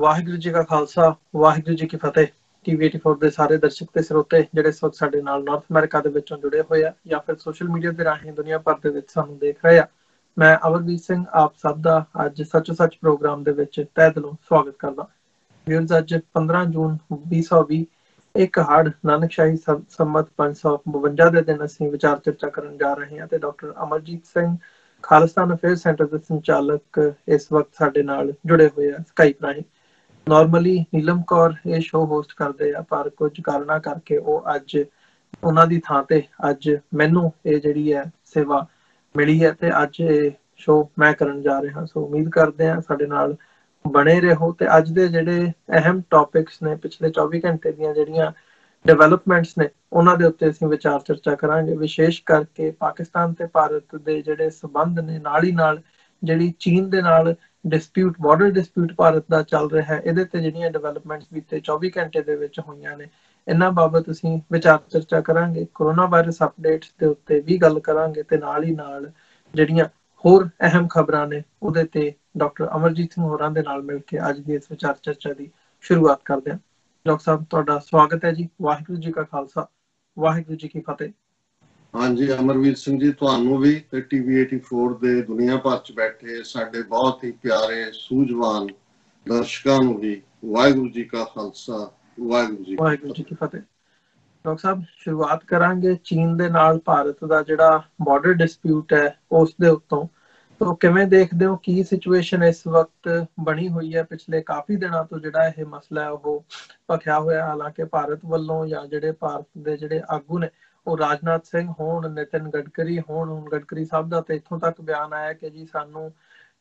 ਵਾਹਿਗੁਰੂ ਜੀ ਕਾ ਖਾਲਸਾ ਵਾਹਿਗੁਰੂ ਜੀ ਕੀ ਫਤਿਹ। ਟੀਵੀ 84 ਦੇ ਸਾਰੇ ਦਰਸ਼ਕ ਤੇ ਸਰੋਤੇ ਜਿਹੜੇ ਇਸ ਵਕਤ ਸਾਡੇ ਨਾਲ ਨਾਰਥ ਅਮਰੀਕਾ ਦੇ ਵਿੱਚੋਂ ਜੁੜੇ ਹੋਏ ਆ ਜਾਂ ਫਿਰ ਸੋਸ਼ਲ ਮੀਡੀਆ ਦੇ ਰਾਹੀਂ ਦੁਨੀਆ ਭਰ ਦੇ ਵਿੱਚ ਸਾਨੂੰ ਦੇਖ ਰਹੇ ਆ, ਮੈਂ ਅਮਰਵੀਰ ਸਿੰਘ ਆਪ ਸਭ ਦਾ ਅੱਜ ਸੱਚੋ ਸੱਚ ਪ੍ਰੋਗਰਾਮ ਦੇ ਵਿੱਚ ਤਹਿ ਦਿਲੋਂ ਸਵਾਗਤ ਕਰਦਾ। ਵੀਰਜ਼, ਅੱਜ 15 ਜੂਨ 2020 ਇੱਕ ਹੜ ਨਾਨਕਸ਼ਾਹੀ ਸੰਮਤ 552 ਦੇ ਦਿਨ ਅਸੀਂ ਵਿਚਾਰ ਚਰਚਾ ਕਰਨ ਜਾ ਰਹੇ ਹਾਂ ਤੇ doctor Amarjit Singh Khalistan affair centre ਦੇ ਸੰਚਾਲਕ ਇਸ ਵਕਤ ਸਾਡੇ ਨਾਲ ਜੁੜੇ ਹੋਏ ਆ ਸਕਾਈਪ ਰਾਹੀਂ। ਨਾਰਮਲੀ ਨੀਲਮ ਕੌਰ ਇਹ ਸ਼ੋਅ ਹੋਸਟ ਕਰਦੇ ਆ, ਪਰ ਕੁਝ ਕਾਰਨਾਂ ਕਰਕੇ ਉਹ ਅੱਜ ਉਹਨਾਂ ਦੀ ਥਾਂ ਤੇ ਅੱਜ ਮੈਨੂੰ ਇਹ ਜਿਹੜੀ ਹੈ ਸੇਵਾ ਮਿਲੀ ਹੈ ਤੇ ਅੱਜ ਇਹ ਸ਼ੋਅ ਮੈਂ ਕਰਨ ਜਾ ਰਿਹਾ। ਸੋ ਉਮੀਦ ਕਰਦੇ ਹਾਂ ਸਾਡੇ ਨਾਲ ਬਣੇ ਰਹੋ ਤੇ ਅੱਜ ਦੇ ਜਿਹੜੇ ਅਹਿਮ ਟੌਪਿਕਸ ਨੇ, ਪਿਛਲੇ 24 ਘੰਟੇ ਦੀਆਂ ਜਿਹੜੀਆਂ ਡਿਵੈਲਪਮੈਂਟਸ ਨੇ ਉਹਨਾਂ ਦੇ ਉੱਤੇ ਅਸੀਂ ਵਿਚਾਰ ਚਰਚਾ ਕਰਾਂਗੇ। ਵਿਸ਼ੇਸ਼ ਕਰਕੇ ਪਾਕਿਸਤਾਨ ਤੇ ਭਾਰਤ ਦੇ ਜਿਹੜੇ ਸਬੰਧ ਨੇ, ਨਾਲ ਹੀ ਨਾਲ ਜਿਹੜੀ ਚੀਨ ਦੇ ਨਾਲ ਡਿਸਪਿਊਟ, ਬਾਰਡਰ ਡਿਸਪਿਊਟ ਭਾਰਤ ਦਾ ਚੱਲ ਰਿਹਾ ਹੈ, ਇਹਦੇ ਤੇ ਜਿਹੜੀਆਂ ਡਿਵੈਲਪਮੈਂਟਸ ਬੀਤੇ 24 ਘੰਟੇ ਦੇ ਵਿੱਚ ਹੋਈਆਂ ਨੇ, ਇਹਨਾਂ ਬਾਬਤ ਅਸੀਂ ਵਿਚਾਰ ਚਰਚਾ ਕਰਾਂਗੇ। ਕੋਰੋਨਾ ਵਾਇਰਸ ਅਪਡੇਟਸ ਦੇ ਉੱਤੇ ਵੀ ਗੱਲ ਕਰਾਂਗੇ ਤੇ ਨਾਲ ਹੀ ਨਾਲ ਜਿਹੜੀਆਂ ਹੋਰ ਅਹਿਮ ਖਬਰਾਂ ਨੇ ਉਹਦੇ ਤੇ ਡਾਕਟਰ ਅਮਰਜੀਤ ਸਿੰਘ ਹੋਰਾਂ ਦੇ ਨਾਲ ਮਿਲ ਕੇ ਅੱਜ ਦੀ ਇਸ ਵਿਚਾਰ ਚਰਚਾ ਦੀ ਸ਼ੁਰੂਆਤ ਕਰਦੇ ਹਾਂ। ਡਾਕਟਰ ਸਾਹਿਬ, ਤੁਹਾਡਾ ਸਵਾਗਤ ਹੈ ਜੀ। ਵਾਹਿਗੁਰੂ ਜੀ ਕਾ ਖਾਲਸਾ ਵਾਹਿਗੁਰੂ ਜੀ ਕੀ ਫਤਿਹ। ਹਾਂਜੀ, ਅਮਰਵੀਰ ਸਿੰਘ ਜੀ, ਤੁਹਾਨੂੰ ਵੀ ਤੇ ਟੀਵੀ 84 ਦੇ ਦੁਨੀਆ ਭਰ ਚ ਬੈਠੇ ਸਾਡੇ ਬਹੁਤ ਹੀ ਪਿਆਰੇ ਸੂਝਵਾਨ ਦਰਸ਼ਕਾਂ ਨੂੰ ਵੀ ਵਾਹਿਗੁਰੂ ਜੀ ਕਾ ਖਾਲਸਾ ਵਾਹਿਗੁਰੂ ਜੀ ਕੀ ਫਤਿਹ। ਡਾਕਟਰ ਸਾਹਿਬ, ਸ਼ੁਰੂਆਤ ਕਰਾਂਗੇ ਚੀਨ ਦੇ ਨਾਲ ਭਾਰਤ ਦਾ ਜਿਹੜਾ ਬਾਰਡਰ ਡਿਸਪਿਊਟ ਹੈ ਉਸ ਦੇ ਉੱਤੋਂ। ਤੋ ਕਿਵੇਂ ਦੇਖਦੇ ਹੋ, ਕੀ ਸਿਚੁਏਸ਼ਨ ਇਸ ਵਕਤ ਬਣੀ ਹੋਈ ਹੈ? ਪਿਛਲੇ ਕਾਫੀ ਦਿਨਾਂ ਤੋਂ ਜਿਹੜਾ ਇਹ ਮਸਲਾ ਹੈ ਉਹ ਭਖਿਆ ਹੋਇਆ। ਹਾਲਾਂਕਿ ਭਾਰਤ ਵੱਲੋਂ ਜਾਂ ਜਿਹੜੇ ਭਾਰਤ ਦੇ ਜਿਹੜੇ ਆਗੂ ਨੇ, ਉਹ ਰਾਜਨਾਥ ਸਿੰਘ ਹੋਣ, ਨਿਤਿਨ ਗਡਕਰੀ ਹੋਣ, ਹੁਣ ਗਡਕਰੀ ਸਾਹਿਬ ਦਾ ਤੇ ਇੱਥੋਂ ਤੱਕ ਬਿਆਨ ਆਇਆ ਕਿ ਜੀ ਸਾਨੂੰ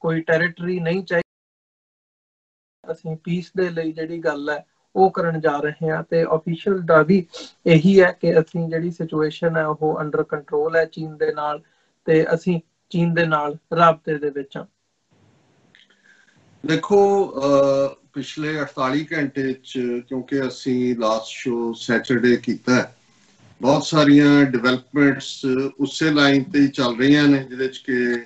ਕੋਈ ਟੈਰੀਟਰੀ ਨਹੀਂ ਚਾਹੀਦੀ, ਅਸੀਂ ਪੀਸ ਦੇ ਲਈ ਜਿਹੜੀ ਗੱਲ ਹੈ ਉਹ ਕਰਨ ਜਾ ਰਹੇ ਹਾਂ। ਤੇ ਆਫੀਸ਼ੀਅਲ ਦਾ ਵੀ ਇਹੀ ਹੈ ਕਿ ਅਸੀਂ ਜਿਹੜੀ ਸਿਚੁਏਸ਼ਨ ਹੈ ਉਹ ਅੰਡਰ ਕੰਟਰੋਲ ਹੈ ਚੀਨ ਦੇ ਨਾਲ ਤੇ ਅਸੀਂ ਚੀਨ ਦੇ ਨਾਲ ਰਾਬਤੇ ਦੇ ਵਿੱਚ ਹਾਂ। ਦੇਖੋ, ਪਿਛਲੇ 48 ਘੰਟੇ ਚ, ਕਿਉਂਕਿ ਅਸੀਂ ਲਾਸਟ ਸ਼ੋ ਸੈਟਰਡੇ ਕੀਤਾ, ਬਹੁਤ ਸਾਰੀਆਂ ਡਿਵੈਲਪਮੈਂਟਸ ਉਸੇ ਲਾਈਨ ਤੇ ਹੀ ਚੱਲ ਰਹੀਆਂ ਨੇ ਜਿਹਦੇ ਚ ਕਿ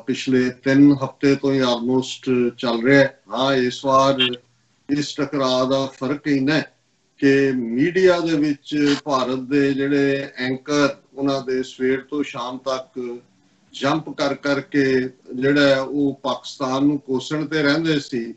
ਪਿਛਲੇ 3 ਹਫ਼ਤੇ ਤੋਂ ਹੀ ਆਲਮੋਸਟ ਚੱਲ ਰਿਹਾ ਹੈ। ਹਾਂ, ਇਸ ਵਾਰ ਇਸ ਟਕਰਾਅ ਦਾ ਫਰਕ ਇੰਨਾ ਕਿ ਮੀਡੀਆ ਦੇ ਵਿੱਚ ਭਾਰਤ ਦੇ ਜਿਹੜੇ ਐਂਕਰ, ਉਹਨਾਂ ਦੇ ਸਵੇਰ ਤੋਂ ਸ਼ਾਮ ਤੱਕ ਜੰਪ ਕਰ ਕਰਕੇ ਜਿਹੜਾ ਉਹ ਪਾਕਿਸਤਾਨ ਨੂੰ ਕੋਸਣ ਤੇ ਰਹਿੰਦੇ ਸੀ,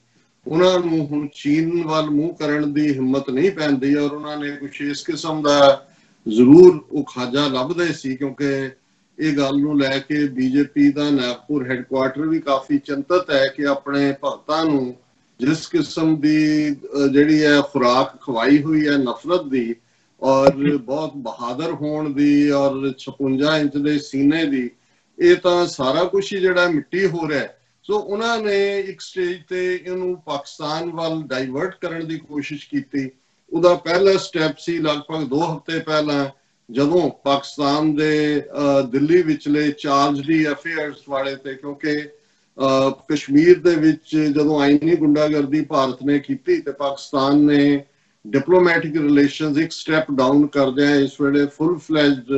ਉਹਨਾਂ ਨੂੰ ਹੁਣ ਚੀਨ ਵੱਲ ਮੂੰਹ ਕਰਨ ਦੀ ਹਿੰਮਤ ਨਹੀਂ ਪੈਂਦੀ ਔਰ ਉਹਨਾਂ ਨੇ ਕੁਛ ਇਸ ਕਿਸਮ ਦਾ ਜ਼ਰੂਰ ਉਹ ਖਾਜਾ ਲੱਭਦੇ ਸੀ, ਕਿਉਂਕਿ ਇਹ ਗੱਲ ਨੂੰ ਲੈ ਕੇ ਬੀਜੇਪੀ ਦਾ ਨਾਗਪੁਰ ਹੈਡਕੁਆਟਰ ਵੀ ਕਾਫੀ ਚਿੰਤਤ ਹੈ ਕਿ ਆਪਣੇ ਭਗਤਾਂ ਨੂੰ ਜਿਸ ਕਿਸਮ ਦੀ ਜਿਹੜੀ ਹੈ ਖੁਰਾਕ ਖਵਾਈ ਹੋਈ ਹੈ ਨਫ਼ਰਤ ਦੀ ਔਰ ਬਹੁਤ ਬਹਾਦਰ ਹੋਣ ਦੀ ਔਰ 56 ਇੰਚ ਦੇ ਸੀਨੇ ਦੀ, ਇਹ ਤਾਂ ਸਾਰਾ ਕੁਛ ਹੀ ਜਿਹੜਾ ਮਿੱਟੀ ਹੋ ਰਿਹਾ। ਸੋ ਉਹਨਾਂ ਨੇ ਇੱਕ ਸਟੇਜ ਤੇ ਇਹਨੂੰ ਪਾਕਿਸਤਾਨ ਵੱਲ ਡਾਈਵਰਟ ਕਰਨ ਦੀ ਕੋਸ਼ਿਸ਼ ਕੀਤੀ। ਉਹਦਾ ਪਹਿਲਾ ਸਟੈਪ ਸੀ ਲਗਭਗ 2 ਹਫ਼ਤੇ ਪਹਿਲਾਂ, ਜਦੋਂ ਪਾਕਿਸਤਾਨ ਦੇ ਦਿੱਲੀ ਵਿਚਲੇ ਚਾਰਜ ਦੀ ਅਫੇਅਰਸ ਵਾਲੇ ਤੇ, ਕਿਉਂਕਿ ਕਸ਼ਮੀਰ ਦੇ ਵਿੱਚ ਜਦੋਂ ਆਈਨੀ ਗੁੰਡਾਗਰਦੀ ਭਾਰਤ ਨੇ ਕੀਤੀ ਤੇ ਪਾਕਿਸਤਾਨ ਨੇ ਡਿਪਲੋਮੈਟਿਕ ਰਿਲੇਸ਼ਨਸ ਇੱਕ ਸਟੈਪ ਡਾਊਨ ਕਰਦਿਆਂ ਇਸ ਵੇਲੇ ਫੁੱਲ ਫਲੈਜਡ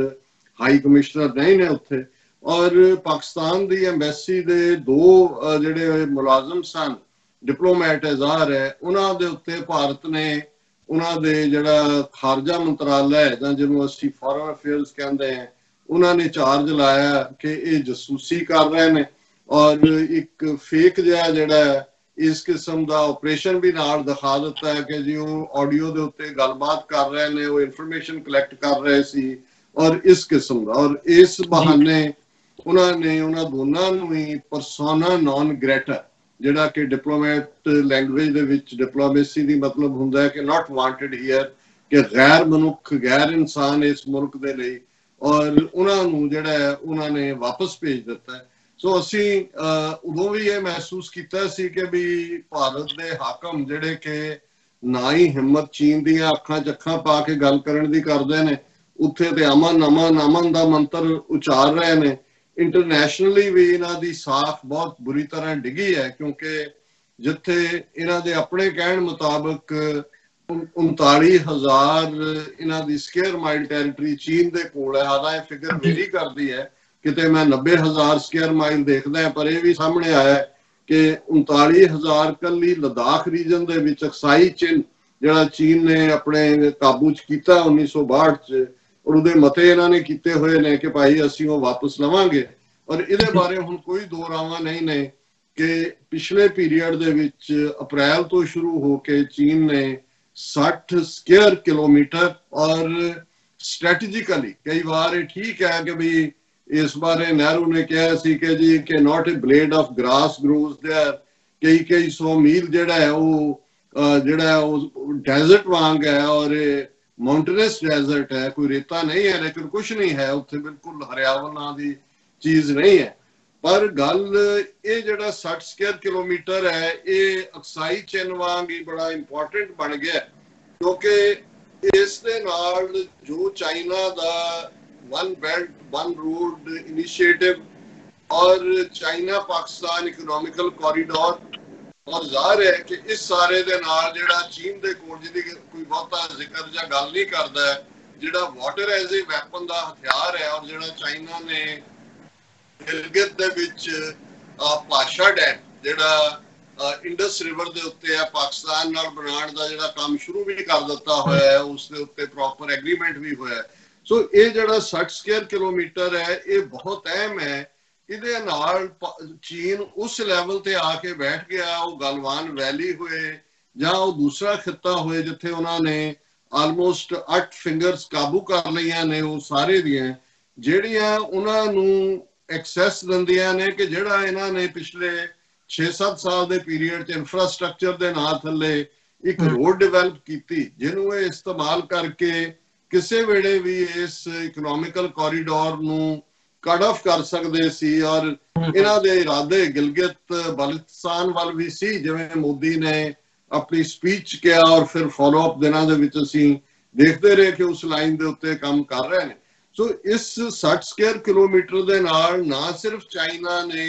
ਹਾਈ ਕਮਿਸ਼ਨਰ ਨਹੀਂ ਨੇ ਉੱਥੇ, ਔਰ ਪਾਕਿਸਤਾਨ ਦੀ ਐਮਬੈਸੀ ਦੇ 2 ਜਿਹੜੇ ਮੁਲਾਜ਼ਮ ਸਨ, ਡਿਪਲੋਮੈਟ ਅਜ਼ਾਹਰ ਹੈ, ਉਹਨਾਂ ਦੇ ਉੱਤੇ ਭਾਰਤ ਨੇ ਉਹਨਾਂ ਦੇ ਜਿਹੜਾ ਖਾਰਜਾ ਮੰਤਰਾਲਾ ਹੈ ਜਾਂ ਜਿਹਨੂੰ ਅਸੀਂ ਫੋਰਨ ਅਫੇਅਰਸ ਕਹਿੰਦੇ ਹਾਂ, ਉਹਨਾਂ ਨੇ ਚਾਰਜ ਲਾਇਆ ਕਿ ਇਹ ਜਸੂਸੀ ਕਰ ਰਹੇ ਨੇ ਔਰ ਇੱਕ ਫੇਕ ਜਿਹਾ ਜਿਹੜਾ ਇਸ ਕਿਸਮ ਦਾ ਆਪਰੇਸ਼ਨ ਵੀ ਨਾਲ ਦਿਖਾ ਦਿੱਤਾ ਹੈ ਕਿ ਜੀ ਉਹ ਆਡੀਓ ਦੇ ਉੱਤੇ ਗੱਲਬਾਤ ਕਰ ਰਹੇ ਨੇ, ਉਹ ਇਨਫੋਰਮੇਸ਼ਨ ਕਲੈਕਟ ਕਰ ਰਹੇ ਸੀ ਔਰ ਇਸ ਕਿਸਮ ਦਾ। ਔਰ ਇਸ ਬਹਾਨੇ ਉਹਨਾਂ ਨੇ ਉਹਨਾਂ ਦੋਨਾਂ ਨੂੰ ਹੀ ਪਰਸੋਨਾ ਨੌਨ ਗ੍ਰੇਟਾ, ਜਿਹੜਾ ਕਿ ਡਿਪਲੋਮੈਟ ਲੈਂਗੁਏਜ ਦੇ ਵਿੱਚ ਡਿਪਲੋਮੇਸੀ ਦੀ ਮਤਲਬ ਹੁੰਦਾ ਹੈ ਕਿ ਨਾਟ ਵਾਂਟਡ ਹੀਅਰ, ਕਿ ਗੈਰ ਮਨੁੱਖ, ਗੈਰ ਇਨਸਾਨ ਇਸ ਮੁਲਕ ਦੇ ਲਈ, ਔਰ ਉਹਨਾਂ ਨੂੰ ਜਿਹੜਾ ਹੈ ਉਹਨਾਂ ਨੇ ਵਾਪਸ ਭੇਜ ਦਿੱਤਾ ਹੈ। ਸੋ ਅਸੀਂ ਉਦੋਂ ਵੀ ਇਹ ਮਹਿਸੂਸ ਕੀਤਾ ਸੀ ਕਿ ਵੀ ਭਾਰਤ ਦੇ ਹਾਕਮ ਜਿਹੜੇ ਕਿ ਨਾ ਹੀ ਹਿੰਮਤ ਚੀਨ ਦੀਆਂ ਅੱਖਾਂ 'ਚ ਅੱਖਾਂ ਪਾ ਕੇ ਗੱਲ ਕਰਨ ਦੀ ਕਰਦੇ ਨੇ, ਉੱਥੇ ਤੇ ਅਮਨ ਅਮਨ ਅਮਨ ਦਾ ਮੰਤਰ ਉਚਾਰ ਰਹੇ ਨੇ। ਇੰਟਰਨੈਸ਼ਨਲੀ ਵੀ ਇਹਨਾਂ ਦੀ ਸਾਖ ਬਹੁਤ ਬੁਰੀ ਤਰ੍ਹਾਂ ਡਿੱਗੀ ਹੈ, ਕਿਉਂਕਿ ਜਿੱਥੇ ਇਹਨਾਂ ਦੇ ਆਪਣੇ ਕਹਿਣ ਮੁਤਾਬਕ 39,000 ਇਹਨਾਂ ਦੀ ਸਕੁਅਰ ਮਾਈਲ ਟੈਰੀਟਰੀ ਚੀਨ ਦੇ ਕੋਲ ਹੈ। ਹਾਲਾਂ ਇਹ ਫਿਗਰ ਵੇਰੀ ਕਰਦੀ ਹੈ, ਕਿਤੇ ਮੈਂ 90,000 ਸਕੁਅਰ ਮਾਈਲ ਦੇਖਦਾ, ਪਰ ਇਹ ਵੀ ਸਾਹਮਣੇ ਆਇਆ कि 39,000 ਕੱਲੀ लद्दाख रीजन ਦੇ ਵਿੱਚ ਅਕਸਾਈ ਚਿੰਨ੍ਹ ਜਿਹੜਾ ਚੀਨ ਨੇ ਆਪਣੇ ਕਾਬੂ 'ਚ ਕੀਤਾ 1962 'ਚ, ਔਰ ਉਹਦੇ ਮਤੇ ਇਹਨਾਂ ਨੇ ਕੀਤੇ ਹੋਏ ਨੇ ਕਿ ਭਾਈ ਅਸੀਂ ਉਹ ਵਾਪਸ ਲਵਾਂਗੇ। ਔਰ ਇਹਦੇ ਬਾਰੇ ਹੁਣ ਕੋਈ ਦੋ ਰਾਵਾਂ ਨਹੀਂ ਨੇ ਕਿ ਪਿਛਲੇ ਪੀਰੀਅਡ ਦੇ ਵਿੱਚ ਅਪ੍ਰੈਲ ਤੋਂ ਸ਼ੁਰੂ ਹੋ ਕੇ ਚੀਨ ਨੇ 60 ਸਕੁਅਰ ਕਿਲੋਮੀਟਰ, ਔਰ ਸਟ੍ਰੈਟੇਜਿਕਲੀ ਕਈ ਵਾਰ ਇਹ ਠੀਕ ਹੈ ਕਿ ਵੀ ਇਸ ਬਾਰੇ ਨਹਿਰੂ ਨੇ ਕਿਹਾ ਸੀ ਕਿ ਜੀ ਕਿ not a blade of grass grows there, ਕਈ 100 ਮੀਲ ਜਿਹੜਾ ਹੈ ਉਹ ਡੈਜ਼ਰਟ ਵਾਂਗ ਹੈ, ਔਰ ਮਾਊਂਟੇਨਸ ਡੈਜ਼ਰਟ ਹੈ, ਕੋਈ ਰੇਤਾ ਨਹੀਂ ਹੈ, ਲੇਕਿਨ ਕੁਛ ਨਹੀਂ ਹੈ ਉੱਥੇ, ਬਿਲਕੁਲ ਹਰਿਆਵਲ ਨਾਂ ਦੀ ਚੀਜ਼ ਨਹੀਂ ਹੈ। ਪਰ ਗੱਲ ਇਹ ਜਿਹੜਾ 60 ਸਕੁਅਰ ਕਿਲੋਮੀਟਰ ਹੈ ਇਹ ਅਕਸਾਈ ਚਿੰਨ੍ਹ ਵਾਂਗ ਹੀ ਬੜਾ ਇੰਪੋਰਟੈਂਟ ਬਣ ਗਿਆ, ਕਿਉਂਕਿ ਇਸ ਦੇ ਨਾਲ ਜੋ ਚਾਈਨਾ ਦਾ one belt one road initiative ਔਰ ਚਾਈਨਾ ਪਾਕਿਸਤਾਨ ਇਕਨੋਮਿਕਲ ਕੋਰੀਡੋਰ, ਔਰ ਜ਼ਾਹਿਰ ਹੈ ਕਿ ਇਸ ਸਾਰੇ ਦੇ ਨਾਲ ਜਿਹੜਾ ਚੀਨ ਦੇ ਕੋਲ ਜਿਹਦੀ ਕੋਈ ਬਹੁਤਾ ਜ਼ਿਕਰ ਜਾਂ ਗੱਲ ਨਹੀਂ ਕਰਦਾ, ਜਿਹੜਾ ਵਾਟਰ ਐਜ਼ ਏ ਵੈਪਨ ਦਾ ਹਥਿਆਰ ਹੈ, ਔਰ ਜਿਹੜਾ ਚਾਈਨਾ ਨੇ ਗਿਲਗਿਤ ਦੇ ਵਿੱਚ ਪਾਸ਼ਾ ਡੈਮ ਜਿਹੜਾ ਇੰਡਸ ਰਿਵਰ ਦੇ ਉੱਤੇ ਹੈ ਪਾਕਿਸਤਾਨ ਨਾਲ ਬਣਾਉਣ ਦਾ ਜਿਹੜਾ ਕੰਮ ਸ਼ੁਰੂ ਵੀ ਕਰ ਦਿੱਤਾ ਹੋਇਆ ਹੈ, ਉਸ ਦੇ ਉੱਤੇ ਪ੍ਰੋਪਰ ਐਗਰੀਮੈਂਟ ਵੀ ਹੋਇਆ। ਸੋ ਇਹ ਜਿਹੜਾ 60 ਸਕੁਅਰ ਕਿਲੋਮੀਟਰ ਹੈ ਇਹ ਬਹੁਤ ਅਹਿਮ ਹੈ। ਇਹਦੇ ਨਾਲ ਚੀਨ ਉਸ ਲੈਵਲ ਤੇ ਆ ਕੇ ਬੈਠ ਗਿਆ, ਉਹ ਗਲਵਾਨ ਵੈਲੀ ਹੋਏ ਜਾਂ ਉਹ ਦੂਸਰਾ ਖਿੱਤਾ ਹੋਏ ਜਿੱਥੇ ਉਹਨਾਂ ਨੇ ਆਲਮੋਸਟ 8 ਫਿੰਗਰਸ ਕਾਬੂ ਕਰ ਲਈਆਂ ਨੇ, ਉਹ ਸਾਰੇ ਦੀਆਂ ਜਿਹੜੀਆਂ ਉਹਨਾਂ ਨੂੰ ਐਕਸੈਸ ਦਿੰਦੀਆਂ ਨੇ ਕਿ ਜਿਹੜਾ ਇਹਨਾਂ ਨੇ ਪਿਛਲੇ 6-7 ਸਾਲ ਦੇ ਪੀਰੀਅਡ 'ਚ ਇਨਫਰਾਸਟ੍ਰਕਚਰ ਦੇ ਨਾਂ ਥੱਲੇ ਇੱਕ ਰੋਡ ਡਿਵੈਲਪ ਕੀਤੀ, ਜਿਹਨੂੰ ਇਹ ਇਸਤੇਮਾਲ ਕਰਕੇ ਕਿਸੇ ਵੇਲੇ ਵੀ ਇਸ ਇਕਨੋਮਿਕਲ ਕੋਰੀਡੋਰ ਨੂੰ ਕੱਟ ਆਫ ਕਰ ਸਕਦੇ ਸੀ। ਔਰ ਇਹਨਾਂ ਦੇ ਇਰਾਦੇ ਗਿਲਗਿਤ ਬਲਤਿਸਤਾਨ ਵੱਲ ਵੀ ਸੀ, ਜਿਵੇਂ ਮੋਦੀ ਨੇ ਆਪਣੀ ਸਪੀਚ ਕਿਹਾ, ਔਰ ਫਿਰ ਫੋਲੋ ਅਪ ਦਿਨਾਂ ਦੇ ਵਿੱਚ ਅਸੀਂ ਦੇਖਦੇ ਰਹੇ ਕਿ ਉਸ ਲਾਈਨ ਦੇ ਉੱਤੇ ਕੰਮ ਕਰ ਰਹੇ ਨੇ। ਸੋ ਇਸ 60 ਸਕੁਅਰ ਕਿਲੋਮੀਟਰ ਦੇ ਨਾਲ ਨਾ ਸਿਰਫ ਚਾਈਨਾ ਨੇ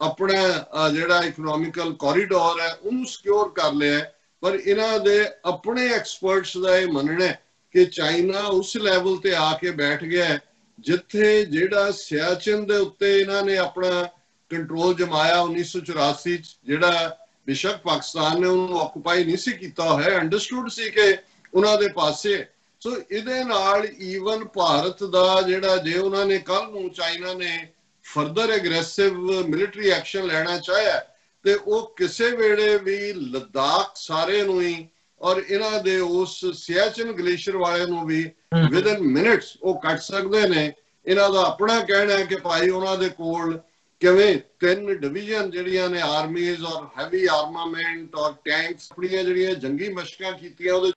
ਆਪਣਾ ਜਿਹੜਾ ਇਕਨੋਮਿਕਲ ਕੋਰੀਡੋਰ ਹੈ ਉਹਨੂੰ ਸਿਕਿਉਰ ਕਰ ਲਿਆ, ਪਰ ਇਹਨਾਂ ਦੇ ਆਪਣੇ ਐਕਸਪਰਟਸ ਦਾ ਇਹ ਮੰਨਣਾ ਹੈ ਕਿ ਚਾਈਨਾ ਉਸ ਲੈਵਲ ਤੇ ਆ ਕੇ ਬੈਠ ਗਿਆ ਜਿੱਥੇ ਜਿਹੜਾ ਸਿਆਚਿਨ ਦੇ ਉੱਤੇ ਇਹਨਾਂ ਨੇ ਆਪਣਾ ਕੰਟਰੋਲ ਜਮਾਇਆ 1984 ਚ, ਜਿਹੜਾ ਬੇਸ਼ੱਕ ਪਾਕਿਸਤਾਨ ਨੇ ਉਹਨੂੰ ਆਕੂਪਾਈ ਨਹੀਂ ਸੀ ਕੀਤਾ ਹੋਇਆ, ਅੰਡਰਸਟੂਡ ਸੀ ਕਿ ਉਹਨਾਂ ਦੇ ਪਾਸੇ। ਸੋ ਇਹਦੇ ਨਾਲ ਈਵਨ ਭਾਰਤ ਦਾ ਜਿਹੜਾ ਜੇ ਉਹਨਾਂ ਨੇ ਕੱਲ ਨੂੰ ਚਾਈਨਾ ਨੇ ਫਰਦਰ ਐਗਰੈਸਿਵ ਮਿਲਟਰੀ ਐਕਸ਼ਨ ਲੈਣਾ ਚਾਹਿਆ ਤੇ ਉਹ ਕਿਸੇ ਵੇਲੇ ਵੀ ਲੱਦਾਖ ਸਾਰੇ ਨੂੰ ਹੀ ਔਰ ਇਹਨਾਂ ਦੇ ਉਸ ਸਿਆਚਿਨ ਗਲੇਸ਼ੀਅਰ ਵਾਲੇ ਨੂੰ ਵੀ ਵਿਦਨ ਮਿੰਟਸ ਉਹ ਕੱਟ ਸਕਦੇ ਨੇ। ਇਹਨਾਂ ਦਾ ਆਪਣਾ ਕਹਿਣਾ ਹੈ ਕਿ ਭਾਈ ਉਹਨਾਂ ਦੇ ਕੋਲ ਕਿਵੇਂ 3 ਡਿਵੀਜ਼ਨ ਜਿਹੜੀਆਂ ਨੇ ਆਰਮੀਜ਼ ਔਰ ਹੈਵੀ ਆਰਮਾਮੈਂਟ ਔਰ ਟੈਂਕਸ ਆਪਣੀਆਂ ਜਿਹੜੀਆਂ ਜੰਗੀ ਮਸ਼ਕਾਂ ਕੀਤੀਆਂ, ਉਹਦੇ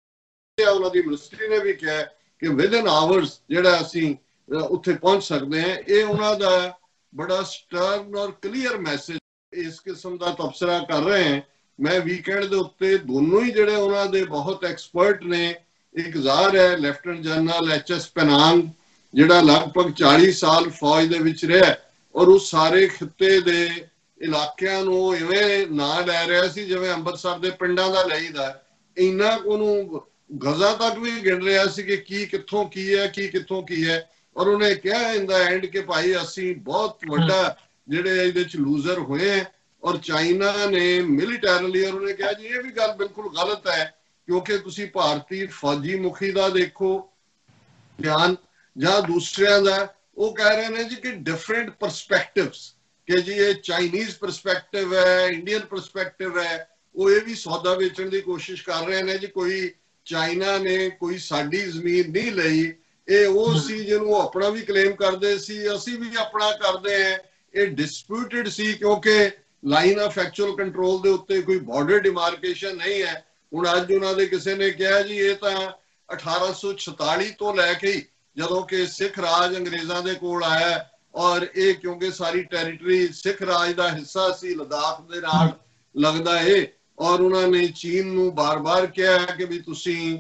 ਉਹਨਾਂ ਦੀ ਮਿਨਿਸਟਰੀ ਨੇ ਵੀ ਕਿਹਾ ਕਿ ਵਿਦਨ ਆਵਰਸ ਜਿਹੜਾ ਅਸੀਂ ਉੱਥੇ ਪਹੁੰਚ ਸਕਦੇ ਹਾਂ। ਇਹ ਉਹਨਾਂ ਦਾ ਬੜਾ ਸਟਰਨ ਔਰ ਕਲੀਅਰ ਮੈਸੇਜ ਇਸ ਕਿਸਮ ਦਾ ਤਬਸਰਾ ਕਰ ਰਹੇ ਹਾਂ। ਮੈਂ ਵੀਕਐਂਡ ਦੇ ਉੱਤੇ ਦੋਨੋਂ ਹੀ ਜਿਹੜੇ ਉਹਨਾਂ ਦੇ ਬਹੁਤ ਐਕਸਪਰਟ ਨੇ, ਇੱਕ ਜ਼ਾਹਰ ਹੈ ਲੈਫਟੀਨੈਂਟ ਜਨਰਲ HS ਪੈਨਾਂਗ ਜਿਹੜਾ ਲਗਭਗ 40 ਸਾਲ ਫੌਜ ਦੇ ਵਿੱਚ ਰਿਹਾ ਔਰ ਉਸ ਸਾਰੇ ਖਿੱਤੇ ਦੇ ਇਲਾਕਿਆਂ ਨੂੰ ਇਵੇਂ ਨਾਂ ਲੈ ਰਿਹਾ ਸੀ ਜਿਵੇਂ ਅੰਮ੍ਰਿਤਸਰ ਦੇ ਪਿੰਡਾਂ ਦਾ ਲਈਦਾ, ਇੰਨਾ ਉਹਨੂੰ ਗਜ਼ਾ ਤੱਕ ਵੀ ਗਿਣ ਰਿਹਾ ਸੀ ਕਿ ਕੀ ਕਿੱਥੋਂ ਕੀ ਹੈ, ਕੀ ਕਿੱਥੋਂ ਕੀ ਹੈ। ਔਰ ਉਹਨੇ ਕਿਹਾ ਇਨ ਦਾ ਐਂਡ ਕਿ ਭਾਈ ਅਸੀਂ ਬਹੁਤ ਵੱਡਾ ਜਿਹੜੇ ਇਹਦੇ ਚ ਲੂਜ਼ਰ ਹੋਏ ਔਰ ਚਾਈਨਾ ਨੇ ਮਿਲੀਟੈਰਲੀ, ਔਰ ਉਹਨੇ ਕਿਹਾ ਜੀ ਇਹ ਵੀ ਗੱਲ ਬਿਲਕੁਲ ਗਲਤ ਹੈ ਕਿਉਂਕਿ ਤੁਸੀਂ ਭਾਰਤੀ ਫੌਜੀ ਮੁਖੀ ਦਾ ਦੇਖੋ ਬਿਆਨ ਜਾਂ ਦੂਸਰਿਆਂ ਦਾ, ਉਹ ਕਹਿ ਰਹੇ ਨੇ ਜੀ ਕਿ ਡਿਫਰੈਂਟ ਪਰਸਪੈਕਟਿਵਸ ਕਿ ਜੀ ਇਹ ਚਾਈਨੀਜ਼ ਪਰਸਪੈਕਟਿਵ ਹੈ, ਇੰਡੀਅਨ ਪਰਸਪੈਕਟਿਵ ਹੈ। ਉਹ ਇਹ ਵੀ ਸੌਦਾ ਵੇਚਣ ਦੀ ਕੋਸ਼ਿਸ਼ ਕਰ ਰਹੇ ਨੇ ਜੀ ਕੋਈ ਚਾਈਨਾ ਨੇ ਕੋਈ ਸਾਡੀ ਜ਼ਮੀਨ ਨਹੀਂ ਲਈ, ਇਹ ਉਹ ਸੀ ਜਿਹਨੂੰ ਉਹ ਆਪਣਾ ਵੀ ਕਲੇਮ ਕਰਦੇ ਸੀ, ਅਸੀਂ ਵੀ ਆਪਣਾ ਕਰਦੇ ਹਾਂ। ਇਹ ਡਿਸਪਿਊਟਡ ਸੀ ਕਿਉਂਕਿ ਲਾਈਨ ਆਫ ਐਕਚੁਅਲ ਕੰਟਰੋਲ ਦੇ ਉੱਤੇ ਕੋਈ ਬਾਰਡਰ ਡਿਮਾਰਕੇਸ਼ਨ ਨਹੀਂ ਹੈ। ਹੁਣ ਅੱਜ ਉਹਨਾਂ ਦੇ ਕਿਸੇ ਨੇ ਕਿਹਾ ਜੀ ਇਹ ਤਾਂ 1846 ਤੋਂ ਲੈ ਕੇ ਹੀ ਜਦੋਂ ਕਿ ਸਿੱਖ ਰਾਜ ਅੰਗਰੇਜ਼ਾਂ ਦੇ ਕੋਲ ਆਇਆ ਔਰ ਇਹ ਕਿਉਂਕਿ ਸਾਰੀ ਟੈਰੀਟਰੀ ਸਿੱਖ ਰਾਜ ਦਾ ਹਿੱਸਾ ਸੀ, ਲੱਦਾਖ ਦੇ ਨਾਲ ਲੱਗਦਾ ਇਹ, ਔਰ ਉਹਨਾਂ ਨੇ ਚੀਨ ਨੂੰ ਬਾਰ-ਬਾਰ ਕਿਹਾ ਕਿ ਵੀ ਤੁਸੀਂ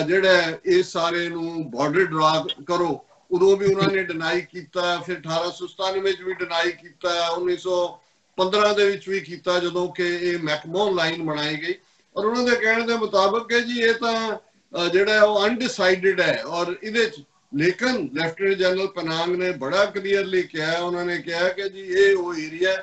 ਜਿਹੜਾ ਇਹ ਸਾਰੇ ਨੂੰ ਬਾਰਡਰ ਡਰਾ ਕਰੋ। ਉਦੋਂ ਵੀ ਉਹਨਾਂ ਨੇ ਡਿਨਾਈ ਕੀਤਾ, ਫਿਰ 1897 ਵਿੱਚ ਵੀ ਡਿਨਾਈ ਕੀਤਾ, 1915 ਦੇ ਵਿੱਚ ਵੀ ਕੀਤਾ ਜਦੋਂ ਕਿ ਇਹ ਮੈਕਮੋਹਨ ਲਾਈਨ ਬਣਾਈ ਗਈ। ਔਰ ਉਹਨਾਂ ਦੇ ਕਹਿਣ ਦੇ ਮੁਤਾਬਕ ਹੈ ਜੀ ਇਹ ਤਾਂ ਜਿਹੜਾ ਉਹ ਅਨਡਿਸਾਈਡਡ ਹੈ ਔਰ ਇਹਦੇ ਚ, ਲੇਕਿਨ ਲੈਫਟੀਨੈਂਟ ਜਨਰਲ ਪੈਨਾਂਗ ਨੇ ਬੜਾ ਕਲੀਅਰਲੀ ਕਿਹਾ, ਉਹਨਾਂ ਨੇ ਕਿਹਾ ਕਿ ਜੀ ਇਹ ਉਹ ਏਰੀਆ